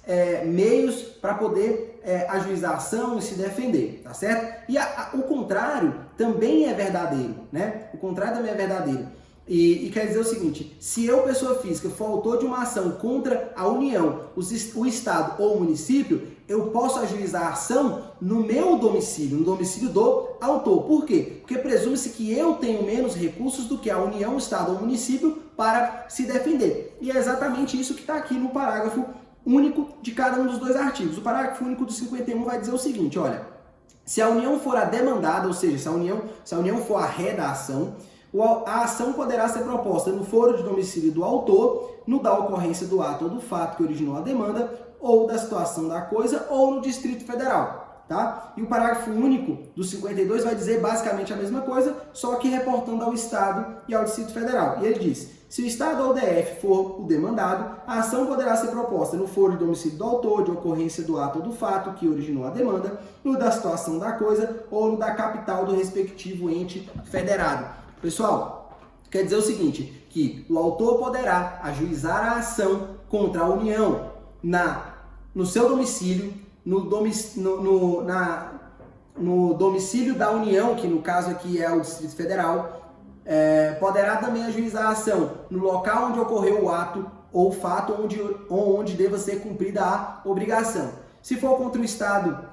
meios para poder ajuizar a ação e se defender, tá certo? E o contrário também é verdadeiro, né? O contrário também é verdadeiro. E quer dizer o seguinte: se eu, pessoa física, for autor de uma ação contra a União, o Estado ou o município, eu posso ajuizar a ação no meu domicílio, no domicílio do autor. Por quê? Porque presume-se que eu tenho menos recursos do que a União, o Estado ou o município para se defender. E é exatamente isso que está aqui no parágrafo único de cada um dos dois artigos. O parágrafo único do 51 vai dizer o seguinte: olha, se a União for a demandada, ou seja, se a União for a ré da ação, a ação poderá ser proposta no foro de domicílio do autor, no da ocorrência do ato ou do fato que originou a demanda, ou da situação da coisa, ou no Distrito Federal, tá? E o parágrafo único do 52 vai dizer basicamente a mesma coisa, só que reportando ao Estado e ao Distrito Federal. E ele diz: se o Estado ou o DF for o demandado, a ação poderá ser proposta no foro de domicílio do autor, de ocorrência do ato ou do fato que originou a demanda, no da situação da coisa, ou no da capital do respectivo ente federado. Pessoal, quer dizer o seguinte, que o autor poderá ajuizar a ação contra a União no seu domicílio, no domicílio da União, que no caso aqui é o Distrito Federal, poderá também ajuizar a ação no local onde ocorreu o ato ou fato onde deva ser cumprida a obrigação. Se for contra o Estado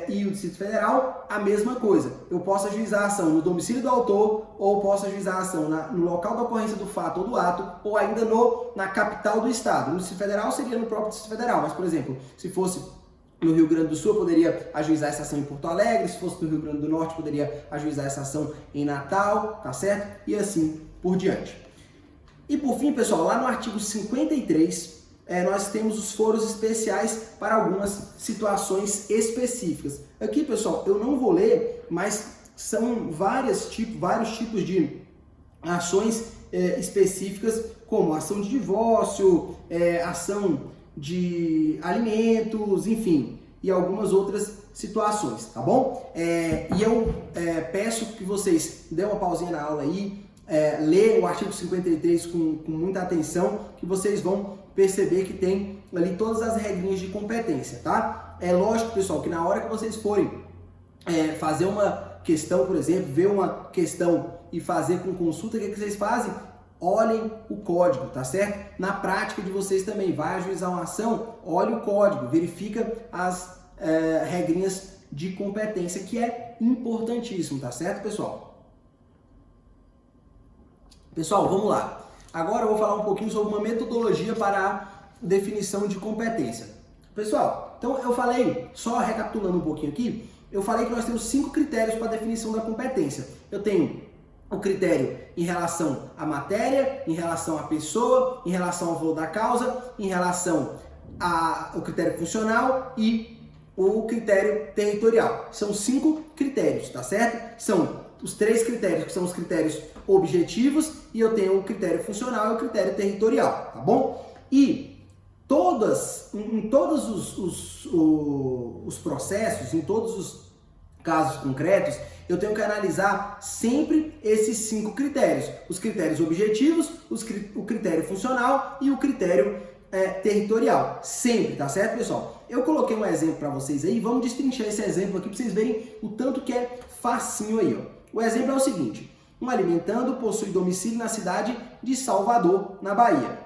e o Distrito Federal, a mesma coisa. Eu posso ajuizar a ação no domicílio do autor, ou posso ajuizar a ação no local da ocorrência do fato ou do ato, ou ainda na capital do Estado. No Distrito Federal seria no próprio Distrito Federal, mas, por exemplo, se fosse no Rio Grande do Sul, eu poderia ajuizar essa ação em Porto Alegre. Se fosse no Rio Grande do Norte, eu poderia ajuizar essa ação em Natal, tá certo? E assim por diante. E por fim, pessoal, lá no artigo 53, nós temos os foros especiais para algumas situações específicas. Aqui, pessoal, eu não vou ler, mas são vários tipos de ações específicas, como ação de divórcio, ação de alimentos, enfim, e algumas outras situações, tá bom? E eu peço que vocês dêem uma pausinha na aula aí, leiam o artigo 53 com muita atenção, que vocês vão perceber que tem ali todas as regrinhas de competência, tá? É lógico, pessoal, que na hora que vocês forem fazer uma questão, por exemplo, ver uma questão e fazer com consulta, o que vocês fazem? Olhem o código, tá certo? Na prática de vocês também, vai ajuizar uma ação, olhe o código, verifica as regrinhas de competência, que é importantíssimo, tá certo, pessoal? Pessoal, vamos lá. Agora eu vou falar um pouquinho sobre uma metodologia para a definição de competência. Pessoal, então eu falei, só recapitulando um pouquinho aqui, eu falei que nós temos 5 critérios para a definição da competência. Eu tenho o critério em relação à matéria, em relação à pessoa, em relação ao valor da causa, em relação ao critério funcional e o critério territorial. São 5 critérios, tá certo? São os 3 critérios que são os critérios objetivos e eu tenho o critério funcional e o critério territorial, tá bom? E em todos os processos, em todos os casos concretos, eu tenho que analisar sempre esses 5 critérios. Os critérios objetivos, o critério funcional e o critério territorial, sempre, tá certo, pessoal? Eu coloquei um exemplo para vocês aí, vamos destrinchar esse exemplo aqui para vocês verem o tanto que é facinho aí, ó. O exemplo é o seguinte: um alimentando possui domicílio na cidade de Salvador, na Bahia.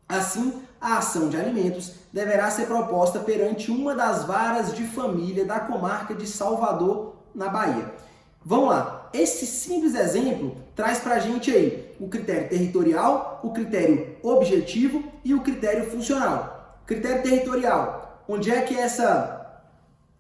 Assim, a ação de alimentos deverá ser proposta perante uma das varas de família da comarca de Salvador, na Bahia. Vamos lá, esse simples exemplo traz para a gente aí o critério territorial, o critério objetivo e o critério funcional. Critério territorial, onde é que essa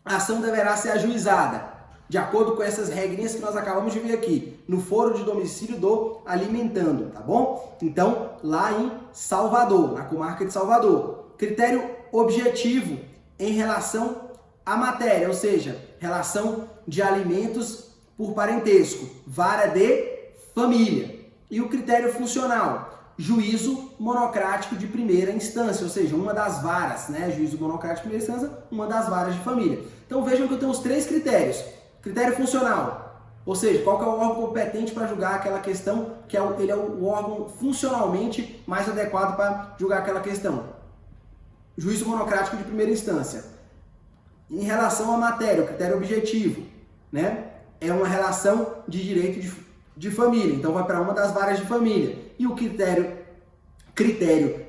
ação deverá ser ajuizada? De acordo com essas regrinhas que nós acabamos de ver aqui, no foro de domicílio do alimentando, tá bom? Então, lá em Salvador, na comarca de Salvador. Critério objetivo em relação à matéria, ou seja, relação de alimentos por parentesco, vara de família. E o critério funcional, juízo monocrático de primeira instância, ou seja, uma das varas, né? Juízo monocrático de primeira instância, uma das varas de família. Então vejam que eu tenho os três critérios. Critério funcional, ou seja, qual que é o órgão competente para julgar aquela questão, que ele é o órgão funcionalmente mais adequado para julgar aquela questão. Juízo monocrático de primeira instância. Em relação à matéria, o critério objetivo, né? É uma relação de direito de família, então vai para uma das varas de família. E o critério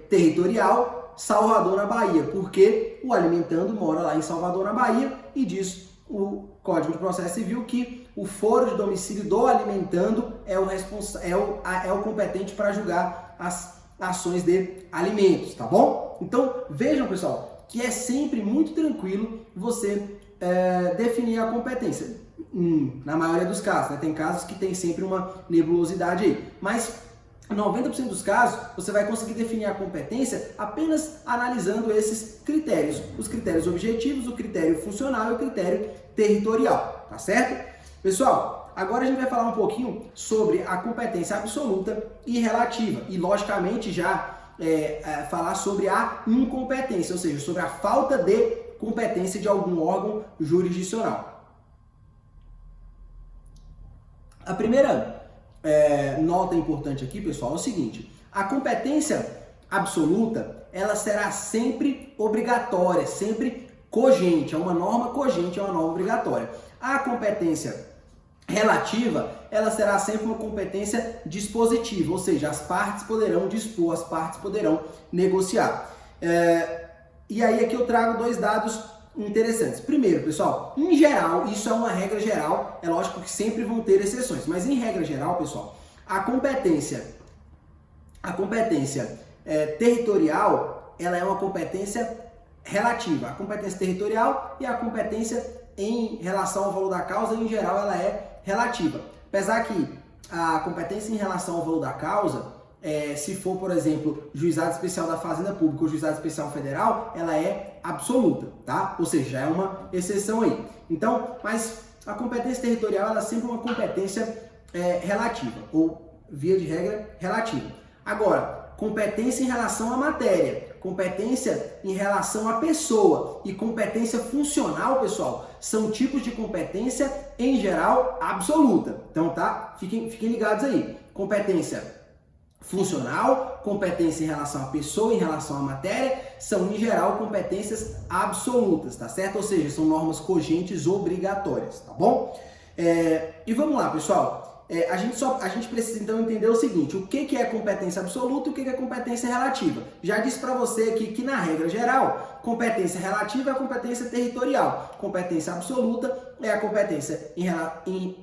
territorial, Salvador, na Bahia, porque o alimentando mora lá em Salvador, na Bahia, e diz o Código de Processo Civil que o foro de domicílio do alimentando é o competente para julgar as ações de alimentos, tá bom? Então, vejam, pessoal, que é sempre muito tranquilo você definir a competência. Na maioria dos casos, né? Tem casos que tem sempre uma nebulosidade aí, mas 90% dos casos você vai conseguir definir a competência apenas analisando esses critérios, os critérios objetivos, o critério funcional e o critério territorial, tá certo? Pessoal, agora a gente vai falar um pouquinho sobre a competência absoluta e relativa e, logicamente, já falar sobre a incompetência, ou seja, sobre a falta de competência de algum órgão jurisdicional. A primeira nota importante aqui, pessoal, é o seguinte: a competência absoluta, ela será sempre obrigatória, sempre cogente, é uma norma cogente, é uma norma obrigatória. A competência relativa, ela será sempre uma competência dispositiva, ou seja, as partes poderão dispor, as partes poderão negociar. E aí aqui eu trago dois dados interessantes. Primeiro, pessoal, em geral, isso é uma regra geral, é lógico que sempre vão ter exceções, mas em regra geral, pessoal, a competência territorial, ela é uma competência relativa. A competência territorial e a competência em relação ao valor da causa, em geral, ela é relativa. Apesar que a competência em relação ao valor da causa, se for, por exemplo, juizado especial da Fazenda Pública ou juizado especial federal, ela é absoluta, tá? Ou seja, é uma exceção aí. Então, mas a competência territorial, ela é sempre uma competência relativa, ou via de regra relativa. Agora, competência em relação à matéria, competência em relação à pessoa e competência funcional, pessoal, são tipos de competência, em geral, absoluta. Então, tá? Fiquem ligados aí. Competência funcional, competência em relação à pessoa, em relação à matéria, são, em geral, competências absolutas, tá certo? Ou seja, são normas cogentes obrigatórias, tá bom? E vamos lá, pessoal. A gente precisa, então, entender o seguinte: o que é competência absoluta e o que é competência relativa. Já disse para você aqui que, na regra geral, competência relativa é a competência territorial. Competência absoluta é a competência em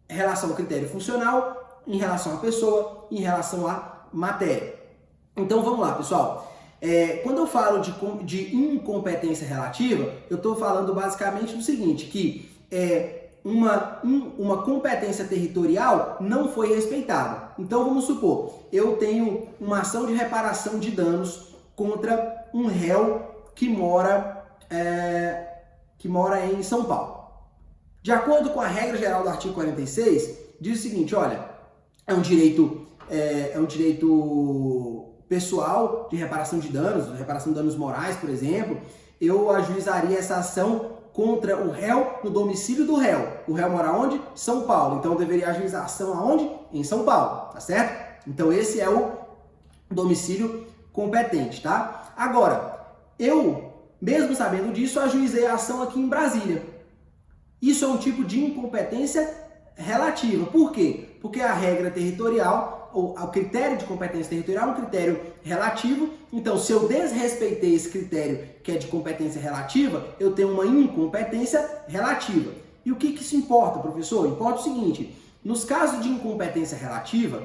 relação ao critério funcional, em relação à pessoa, em relação à matéria. Então, vamos lá, pessoal. Quando eu falo de incompetência relativa, eu estou falando basicamente do seguinte, que uma competência territorial não foi respeitada. Então, vamos supor, eu tenho uma ação de reparação de danos contra um réu que mora em São Paulo. De acordo com a regra geral do artigo 46, diz o seguinte: olha, é um direito pessoal de reparação de danos morais, por exemplo. Eu ajuizaria essa ação contra o réu no domicílio do réu. O réu mora onde? São Paulo. Então eu deveria ajuizar a ação aonde? Em São Paulo, tá certo? Então esse é o domicílio competente, tá? Agora, eu, mesmo sabendo disso, ajuizei a ação aqui em Brasília. Isso é um tipo de incompetência relativa. Por quê? Porque a regra territorial, ou o critério de competência territorial é um critério relativo. Então, se eu desrespeitei esse critério que é de competência relativa, eu tenho uma incompetência relativa. E o que isso importa, professor? Importa o seguinte: nos casos de incompetência relativa,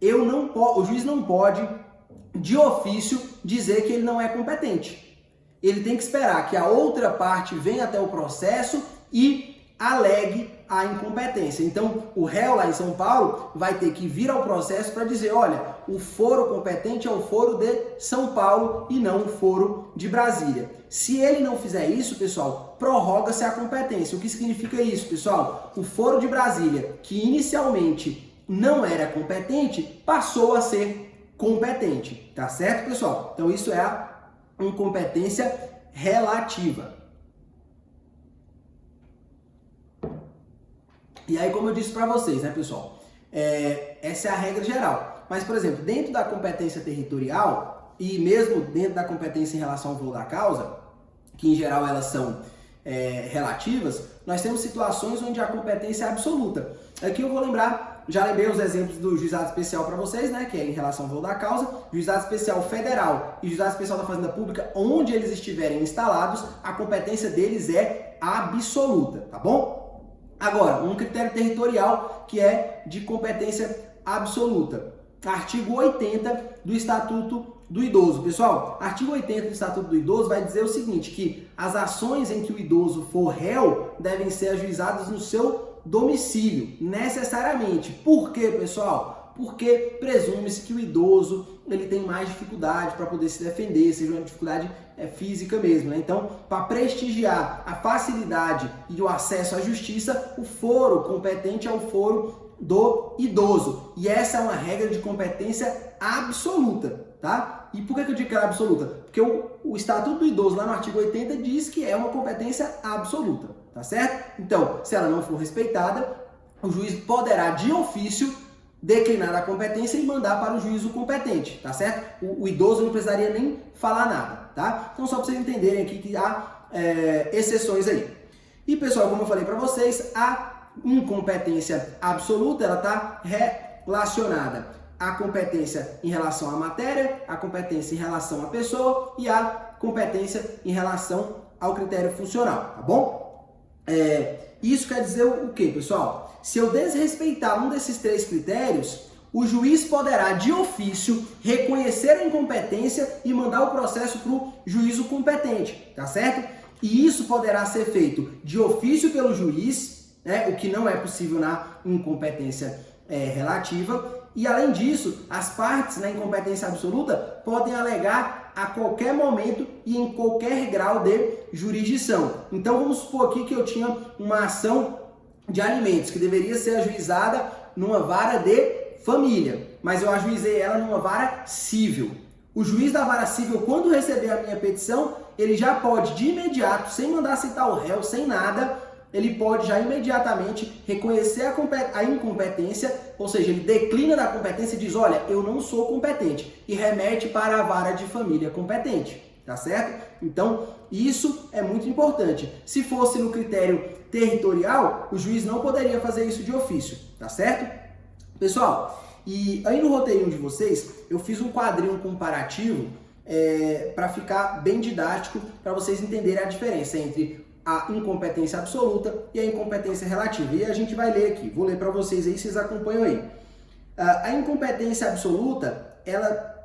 o juiz não pode, de ofício, dizer que ele não é competente. Ele tem que esperar que a outra parte venha até o processo e alegue a incompetência. Então, o réu lá em São Paulo vai ter que vir ao processo para dizer, olha, o foro competente é o foro de São Paulo e não o foro de Brasília. Se ele não fizer isso, pessoal, prorroga-se a competência. O que significa isso, pessoal? O foro de Brasília, que inicialmente não era competente, passou a ser competente, tá certo, pessoal? Então, isso é a incompetência relativa. E aí, como eu disse para vocês, né, pessoal, essa é a regra geral. Mas, por exemplo, dentro da competência territorial e mesmo dentro da competência em relação ao valor da causa, que em geral elas são relativas, nós temos situações onde a competência é absoluta. Aqui eu vou lembrar, já lembrei os exemplos do juizado especial para vocês, né, que é em relação ao valor da causa, juizado especial federal e juizado especial da Fazenda Pública, onde eles estiverem instalados, a competência deles é absoluta, tá bom? Agora, um critério territorial que é de competência absoluta. Artigo 80 do Estatuto do Idoso. Pessoal, artigo 80 do Estatuto do Idoso vai dizer o seguinte, que as ações em que o idoso for réu devem ser ajuizadas no seu domicílio, necessariamente. Por quê, pessoal? Porque presume-se que o idoso ele tem mais dificuldade para poder se defender, seja uma dificuldade física mesmo, né? Então, para prestigiar a facilidade e o acesso à justiça, o foro competente é o foro do idoso. E essa é uma regra de competência absoluta, tá? E por que eu digo que ela é absoluta? Porque o Estatuto do Idoso, lá no artigo 80, diz que é uma competência absoluta, tá certo? Então, se ela não for respeitada, o juiz poderá, de ofício, declinar a competência e mandar para o juízo competente, tá certo? O idoso não precisaria nem falar nada, tá? Então, só para vocês entenderem aqui que há exceções aí. E, pessoal, como eu falei para vocês, a incompetência absoluta, ela está relacionada à competência em relação à matéria, à competência em relação à pessoa e à competência em relação ao critério funcional, tá bom? Isso quer dizer o quê, pessoal? Se eu desrespeitar um desses três critérios, o juiz poderá, de ofício, reconhecer a incompetência e mandar o processo para o juízo competente, tá certo? E isso poderá ser feito de ofício pelo juiz, né, o que não é possível na incompetência relativa. E, além disso, as partes na incompetência absoluta podem alegar a qualquer momento e em qualquer grau de jurisdição. Então, vamos supor aqui que eu tinha uma ação de alimentos que deveria ser ajuizada numa vara de família, mas eu ajuizei ela numa vara civil. O juiz da vara civil, quando receber a minha petição, ele já pode, de imediato, sem mandar citar o réu, sem nada, ele pode já imediatamente reconhecer a incompetência, ou seja, ele declina da competência e diz, olha, eu não sou competente, e remete para a vara de família competente, tá certo? Então, isso é muito importante. Se fosse no critério territorial, o juiz não poderia fazer isso de ofício, tá certo? Pessoal, e aí no roteirinho de vocês, eu fiz um quadrinho comparativo para ficar bem didático, para vocês entenderem a diferença entre a incompetência absoluta e a incompetência relativa. E a gente vai ler aqui, vou ler para vocês aí, vocês acompanham aí. A incompetência absoluta, ela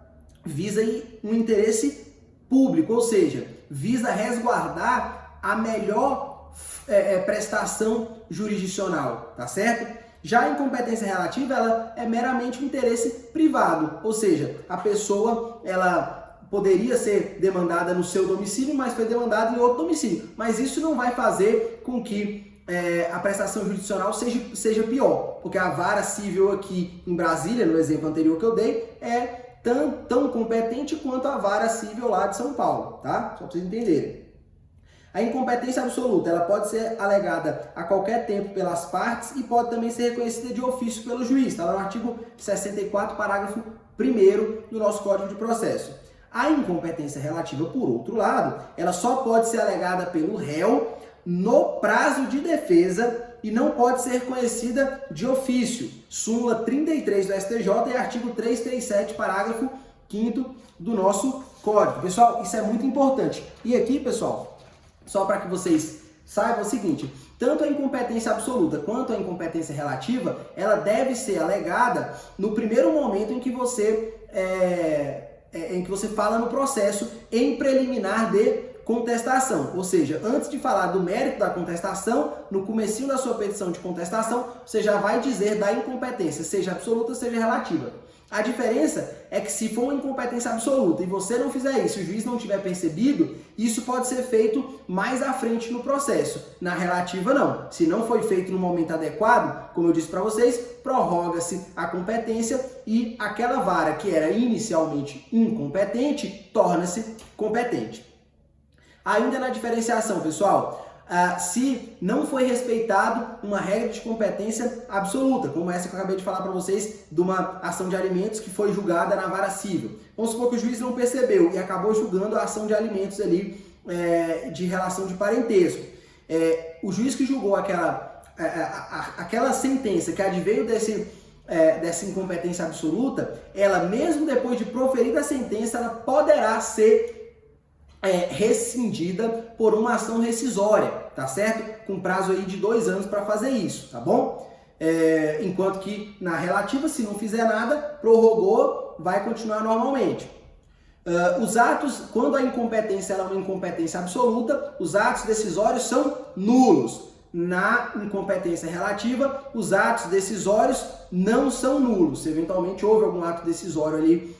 visa aí um interesse público, ou seja, visa resguardar a melhor prestação jurisdicional, tá certo? Já a incompetência relativa, ela é meramente um interesse privado, ou seja, a pessoa, ela poderia ser demandada no seu domicílio, mas foi demandada em outro domicílio. Mas isso não vai fazer com que a prestação jurisdicional seja pior, porque a vara civil aqui em Brasília, no exemplo anterior que eu dei, é tão competente quanto a vara civil lá de São Paulo, tá? Só para vocês entenderem. A incompetência absoluta, ela pode ser alegada a qualquer tempo pelas partes e pode também ser reconhecida de ofício pelo juiz, está lá no artigo 64, parágrafo 1º do nosso Código de Processo. A incompetência relativa, por outro lado, ela só pode ser alegada pelo réu no prazo de defesa e não pode ser conhecida de ofício. Súmula 33 do STJ e artigo 337, parágrafo 5º do nosso Código. Pessoal, isso é muito importante. E aqui, pessoal, só para que vocês saibam o seguinte, tanto a incompetência absoluta quanto a incompetência relativa, ela deve ser alegada no primeiro momento em que você fala no processo em preliminar de contestação, ou seja, antes de falar do mérito da contestação, no comecinho da sua petição de contestação, você já vai dizer da incompetência, seja absoluta, seja relativa. A diferença é que se for uma incompetência absoluta e você não fizer isso, o juiz não tiver percebido, isso pode ser feito mais à frente no processo. Na relativa, não. Se não foi feito no momento adequado, como eu disse para vocês, prorroga-se a competência e aquela vara que era inicialmente incompetente torna-se competente. Ainda na diferenciação, pessoal, se não foi respeitado uma regra de competência absoluta, como essa que eu acabei de falar para vocês, de uma ação de alimentos que foi julgada na vara civil. Vamos supor que o juiz não percebeu e acabou julgando a ação de alimentos ali de relação de parentesco. O juiz que julgou aquela sentença que adveio dessa incompetência absoluta, ela mesmo depois de proferida a sentença, ela poderá ser rescindida por uma ação rescisória, tá certo? Com prazo aí de 2 anos para fazer isso, tá bom? Enquanto que na relativa, se não fizer nada, prorrogou, vai continuar normalmente. Os atos, quando a incompetência é uma incompetência absoluta, os atos decisórios são nulos. Na incompetência relativa, os atos decisórios não são nulos. Se eventualmente houve algum ato decisório ali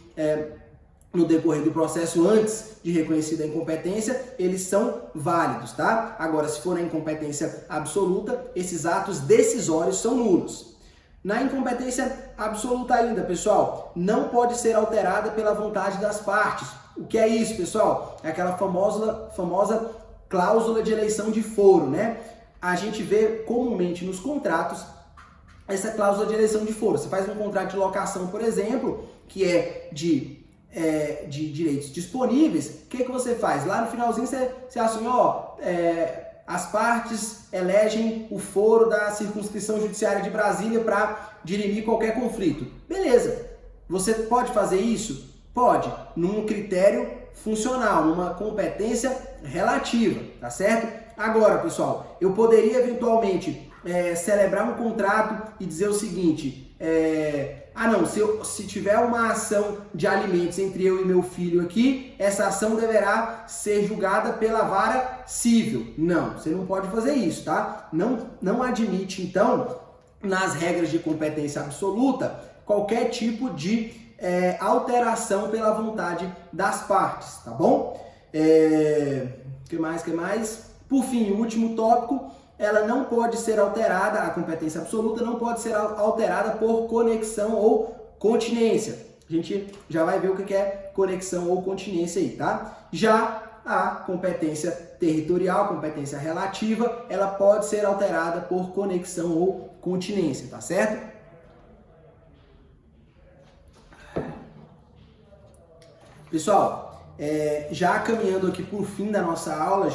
no decorrer do processo antes de reconhecida a incompetência, eles são válidos, tá? Agora, se for na incompetência absoluta, esses atos decisórios são nulos. Na incompetência absoluta ainda, pessoal, não pode ser alterada pela vontade das partes. O que é isso, pessoal? É aquela famosa cláusula de eleição de foro, né? A gente vê comumente nos contratos essa cláusula de eleição de foro. Você faz um contrato de locação, por exemplo, que é de direitos disponíveis, o que você faz? Lá no finalzinho você assume, as partes elegem o foro da circunscrição judiciária de Brasília para dirimir qualquer conflito. Beleza. Você pode fazer isso? Pode, num critério funcional, numa competência relativa, tá certo? Agora, pessoal, eu poderia eventualmente celebrar um contrato e dizer o seguinte, se tiver uma ação de alimentos entre eu e meu filho aqui, essa ação deverá ser julgada pela vara civil. Não, você não pode fazer isso, tá? Não admite, então, nas regras de competência absoluta, qualquer tipo de alteração pela vontade das partes, tá bom? Que mais? Por fim, o último tópico, ela não pode ser alterada, a competência absoluta não pode ser alterada por conexão ou continência. A gente já vai ver o que é conexão ou continência aí, tá? Já a competência territorial, competência relativa, ela pode ser alterada por conexão ou continência, tá certo? Pessoal, já caminhando aqui para o fim da nossa aula,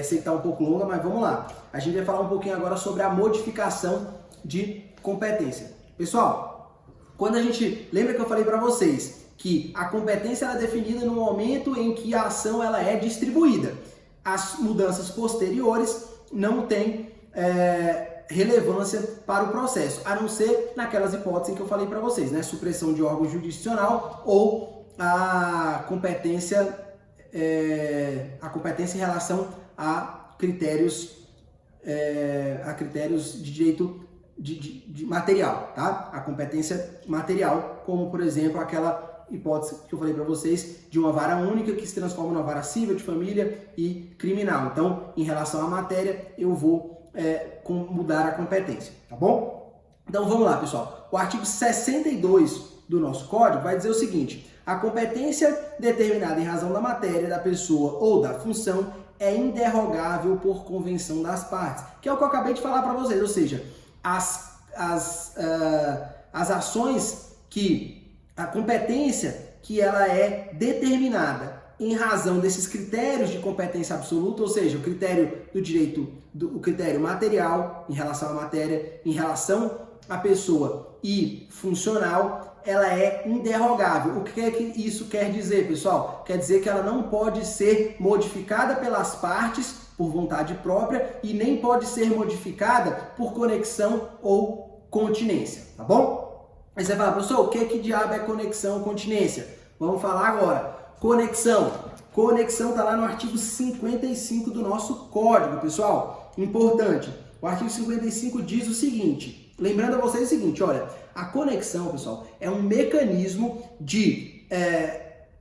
sei que está um pouco longa, mas vamos lá. A gente vai falar um pouquinho agora sobre a modificação de competência. Pessoal, quando a gente... Lembra que eu falei para vocês que a competência ela é definida no momento em que a ação ela é distribuída. As mudanças posteriores não têm relevância para o processo, a não ser naquelas hipóteses que eu falei para vocês, né? Supressão de órgão jurisdicional ou a competência em relação a critérios de direito de material, tá? A competência material, como por exemplo aquela hipótese que eu falei para vocês de uma vara única que se transforma numa vara civil, de família e criminal. Então, em relação à matéria, eu vou mudar a competência, tá bom? Então vamos lá, pessoal. O artigo 62 do nosso código vai dizer o seguinte: a competência determinada em razão da matéria, da pessoa ou da função é inderrogável por convenção das partes, que é o que eu acabei de falar para vocês, ou seja, as ações que a competência que ela é determinada em razão desses critérios de competência absoluta, ou seja, o critério do direito, o critério material em relação à matéria, em relação à pessoa e funcional, ela é inderrogável. O que é que isso quer dizer, pessoal? Quer dizer que ela não pode ser modificada pelas partes por vontade própria e nem pode ser modificada por conexão ou continência, tá bom? Aí você fala, professor, o que diabo é conexão ou continência? Vamos falar agora. Conexão. Conexão está lá no artigo 55 do nosso código, pessoal. Importante. O artigo 55 diz o seguinte, lembrando a vocês o seguinte, olha, a conexão, pessoal, é um mecanismo de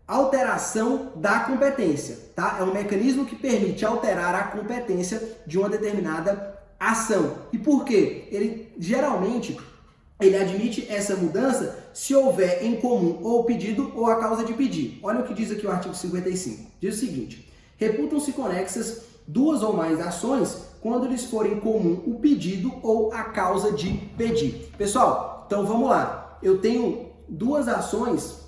alteração da competência, tá? É um mecanismo que permite alterar a competência de uma determinada ação. E por quê? Ele geralmente admite essa mudança se houver em comum ou o pedido ou a causa de pedir. Olha o que diz aqui o artigo 55. Diz o seguinte, reputam-se conexas duas ou mais ações quando lhes forem comum o pedido ou a causa de pedir. Pessoal, então vamos lá. Eu tenho duas ações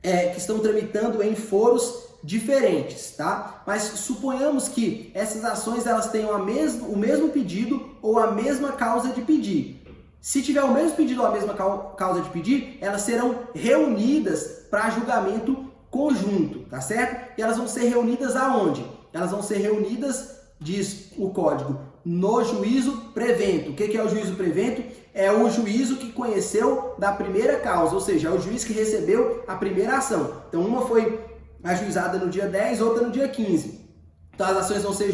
que estão tramitando em foros diferentes, tá? Mas suponhamos que essas ações elas tenham o mesmo pedido ou a mesma causa de pedir. Se tiver o mesmo pedido ou a mesma causa de pedir, elas serão reunidas para julgamento conjunto, tá certo? E elas vão ser reunidas aonde? Elas vão ser reunidas, diz o código, no juízo prevento. O que é o juízo prevento? É o juízo que conheceu da primeira causa, ou seja, é o juiz que recebeu a primeira ação. Então, uma foi ajuizada no dia 10, outra no dia 15. Então, as ações vão ser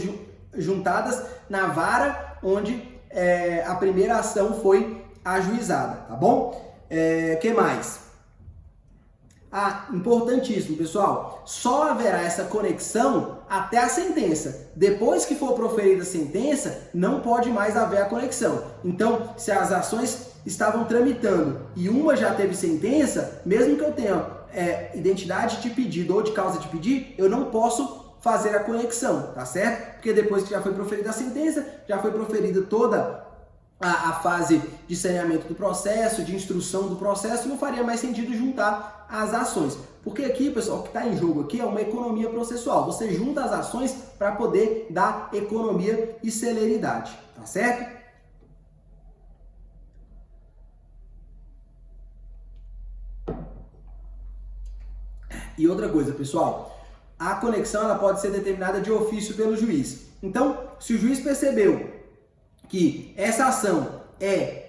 juntadas na vara onde a primeira ação foi ajuizada, tá bom? Que mais? Importantíssimo, pessoal, só haverá essa conexão até a sentença. Depois que for proferida a sentença, não pode mais haver a conexão. Então, se as ações estavam tramitando e uma já teve sentença, mesmo que eu tenha identidade de pedido ou de causa de pedir, eu não posso fazer a conexão, tá certo? Porque depois que já foi proferida a sentença, já foi proferida toda a fase de saneamento do processo, de instrução do processo, não faria mais sentido juntar as ações. Porque aqui, pessoal, o que está em jogo aqui é uma economia processual. Você junta as ações para poder dar economia e celeridade, tá certo? E outra coisa, pessoal, a conexão ela pode ser determinada de ofício pelo juiz. Então, se o juiz percebeu que essa ação é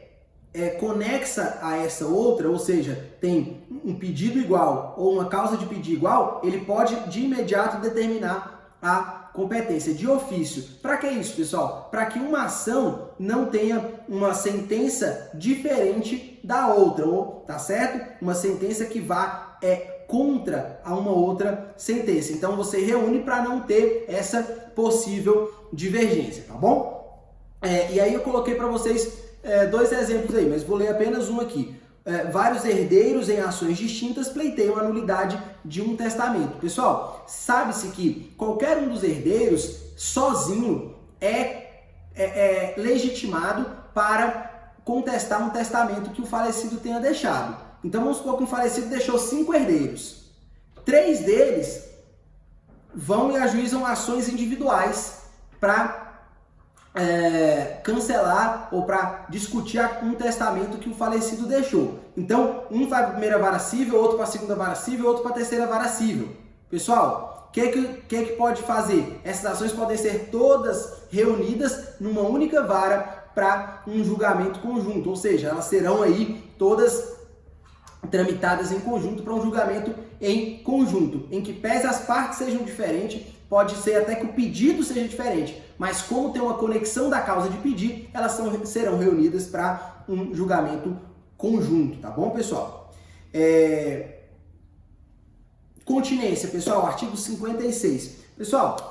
conexa a essa outra, ou seja, tem um pedido igual ou uma causa de pedir igual, ele pode de imediato determinar a competência de ofício. Para que isso, pessoal? Para que uma ação não tenha uma sentença diferente da outra, ou, tá certo? Uma sentença que vá contra a uma outra sentença. Então você reúne para não ter essa possível divergência, tá bom? E aí eu coloquei para vocês dois exemplos aí, mas vou ler apenas um aqui. Vários herdeiros em ações distintas pleiteiam a nulidade de um testamento. Pessoal, sabe-se que qualquer um dos herdeiros sozinho é legitimado para contestar um testamento que o falecido tenha deixado. Então vamos supor que o falecido deixou 5 herdeiros. 3 deles vão e ajuizam ações individuais para cancelar ou para discutir um testamento que o falecido deixou. Então, um vai para a primeira vara civil, outro para a segunda vara civil, outro para a terceira vara civil. Pessoal, o que pode fazer? Essas ações podem ser todas reunidas numa única vara para um julgamento conjunto, ou seja, elas serão aí todas tramitadas em conjunto para um julgamento em conjunto, em que pese as partes sejam diferentes, pode ser até que o pedido seja diferente, mas como tem uma conexão da causa de pedir, elas serão reunidas para um julgamento conjunto, tá bom, pessoal? Continência, pessoal, artigo 56. Pessoal,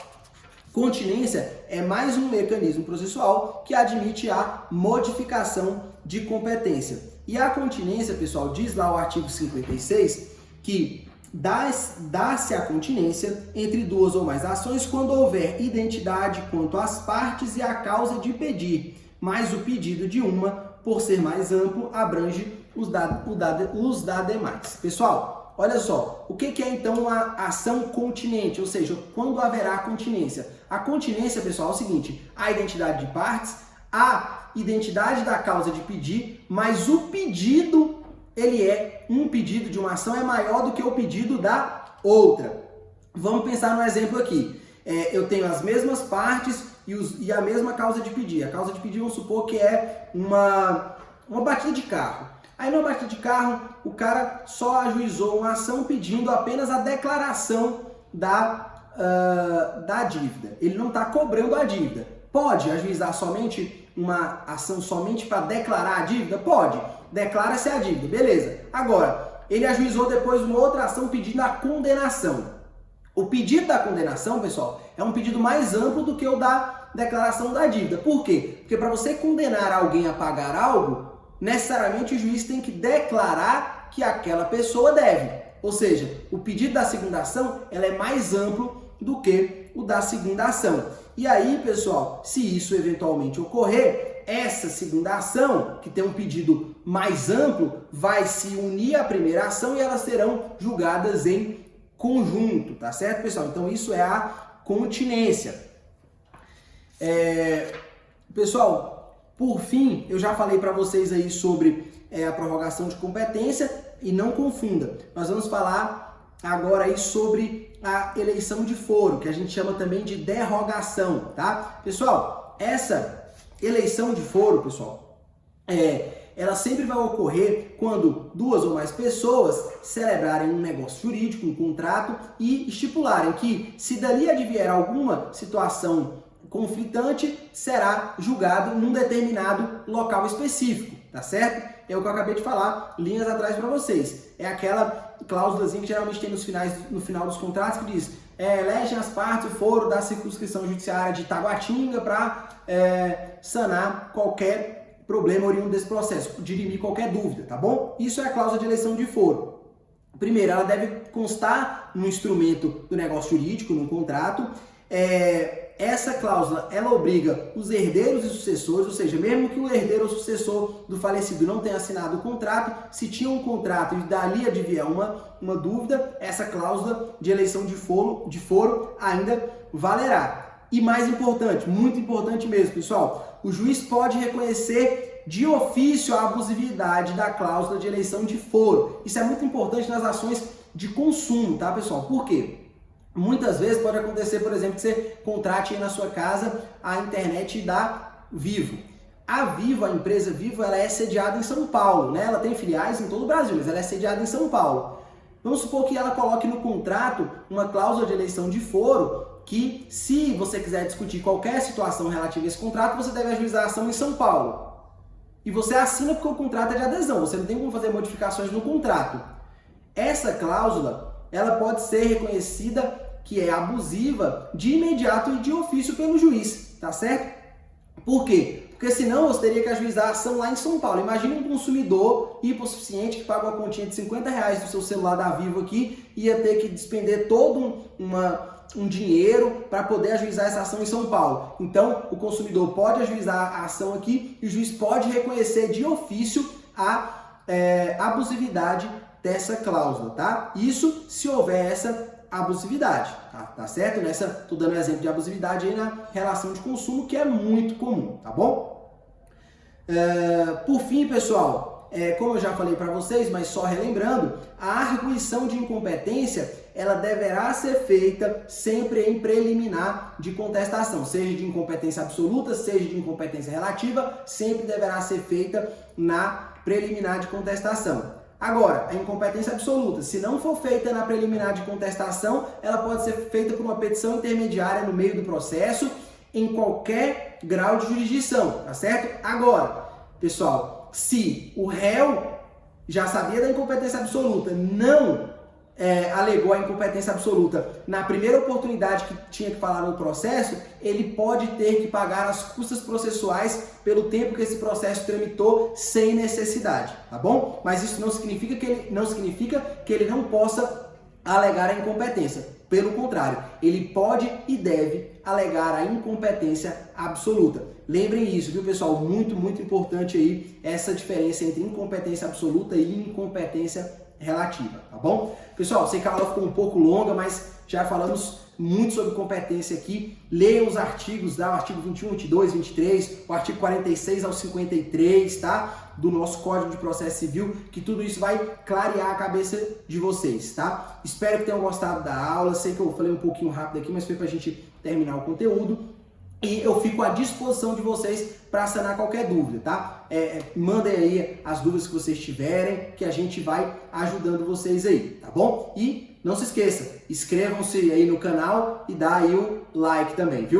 continência é mais um mecanismo processual que admite a modificação de competência. E a continência, pessoal, diz lá o artigo 56 que dá-se a continência entre 2 ou mais ações quando houver identidade quanto às partes e à causa de pedir, mas o pedido de uma, por ser mais amplo, abrange os da demais. Pessoal, olha só, o que é então a ação continente? Ou seja, quando haverá continência? A continência, pessoal, é o seguinte, a identidade de partes, a identidade da causa de pedir, mas o pedido, um pedido de uma ação é maior do que o pedido da outra. Vamos pensar no exemplo aqui. Eu tenho as mesmas partes e a mesma causa de pedir. A causa de pedir, vamos supor que é uma batida de carro. Aí numa batida de carro, o cara só ajuizou uma ação pedindo apenas a declaração da dívida. Ele não está cobrando a dívida. Pode ajuizar somente uma ação somente para declarar a dívida? Pode. Declara-se a dívida, beleza. Agora, ele ajuizou depois uma outra ação pedindo a condenação. O pedido da condenação, pessoal, é um pedido mais amplo do que o da declaração da dívida. Por quê? Porque para você condenar alguém a pagar algo, necessariamente o juiz tem que declarar que aquela pessoa deve. Ou seja, o pedido da segunda ação ela é mais amplo do que o da segunda ação. E aí, pessoal, se isso eventualmente ocorrer, essa segunda ação, que tem um pedido mais amplo, vai se unir à primeira ação e elas serão julgadas em conjunto, tá certo, pessoal? Então isso é a continência. Pessoal, por fim, eu já falei para vocês aí sobre a prorrogação de competência e não confunda. Nós vamos falar agora aí sobre a eleição de foro, que a gente chama também de derrogação, tá? Pessoal, essa eleição de foro, pessoal, ela sempre vai ocorrer quando duas ou mais pessoas celebrarem um negócio jurídico, um contrato e estipularem que se dali advier alguma situação conflitante, será julgado num determinado local específico, tá certo? É o que eu acabei de falar, linhas atrás para vocês. É aquela cláusulazinha que geralmente tem no final dos contratos que diz elegem as partes o foro da circunscrição judiciária de Taguatinga para sanar qualquer problema oriundo desse processo, dirimir qualquer dúvida, tá bom? Isso é a cláusula de eleição de foro. Primeiro, ela deve constar no instrumento do negócio jurídico, no contrato. Essa cláusula, ela obriga os herdeiros e sucessores, ou seja, mesmo que o herdeiro ou sucessor do falecido não tenha assinado o contrato, se tinha um contrato e dali advier uma dúvida, essa cláusula de eleição de foro ainda valerá. E mais importante, muito importante mesmo, pessoal, o juiz pode reconhecer de ofício a abusividade da cláusula de eleição de foro. Isso é muito importante nas ações de consumo, tá, pessoal? Por quê? Muitas vezes pode acontecer, por exemplo, que você contrate aí na sua casa a internet da Vivo. A Vivo, a empresa Vivo, ela é sediada em São Paulo, né? Ela tem filiais em todo o Brasil, mas ela é sediada em São Paulo. Vamos supor que ela coloque no contrato uma cláusula de eleição de foro que, se você quiser discutir qualquer situação relativa a esse contrato, você deve ajuizar a ação em São Paulo. E você assina porque o contrato é de adesão, você não tem como fazer modificações no contrato. Essa cláusula, ela pode ser reconhecida que é abusiva de imediato e de ofício pelo juiz, tá certo? Por quê? Porque senão você teria que ajuizar a ação lá em São Paulo. Imagina um consumidor hipossuficiente que paga uma continha de R$50 do seu celular da Vivo aqui e ia ter que despender todo um dinheiro para poder ajuizar essa ação em São Paulo. Então, o consumidor pode ajuizar a ação aqui e o juiz pode reconhecer de ofício a abusividade dessa cláusula, tá? Isso se houver essa abusividade, tá certo? Tô dando exemplo de abusividade aí na relação de consumo, que é muito comum, tá bom? Por fim, pessoal, como eu já falei para vocês, mas só relembrando, a arguição de incompetência, ela deverá ser feita sempre em preliminar de contestação, seja de incompetência absoluta, seja de incompetência relativa, sempre deverá ser feita na preliminar de contestação. Agora, a incompetência absoluta, se não for feita na preliminar de contestação, ela pode ser feita por uma petição intermediária no meio do processo, em qualquer grau de jurisdição, tá certo? Agora, pessoal, se o réu já sabia da incompetência absoluta, não alegou a incompetência absoluta na primeira oportunidade que tinha que falar no processo, ele pode ter que pagar as custas processuais pelo tempo que esse processo tramitou sem necessidade, tá bom? Mas isso não significa que ele não possa alegar a incompetência. Pelo contrário, ele pode e deve alegar a incompetência absoluta. Lembrem isso, viu, pessoal? Muito, muito importante aí essa diferença entre incompetência absoluta e incompetência relativa, tá bom? Pessoal, sei que a aula ficou um pouco longa, mas já falamos muito sobre competência aqui. Leiam os artigos, tá? O artigo 21, 22, 23, o artigo 46 ao 53, tá? Do nosso Código de Processo Civil, que tudo isso vai clarear a cabeça de vocês, tá? Espero que tenham gostado da aula. Sei que eu falei um pouquinho rápido aqui, mas foi pra gente terminar o conteúdo. E eu fico à disposição de vocês para sanar qualquer dúvida, tá? Mandem aí as dúvidas que vocês tiverem, que a gente vai ajudando vocês aí, tá bom? E não se esqueça, inscrevam-se aí no canal e dá aí o like também, viu?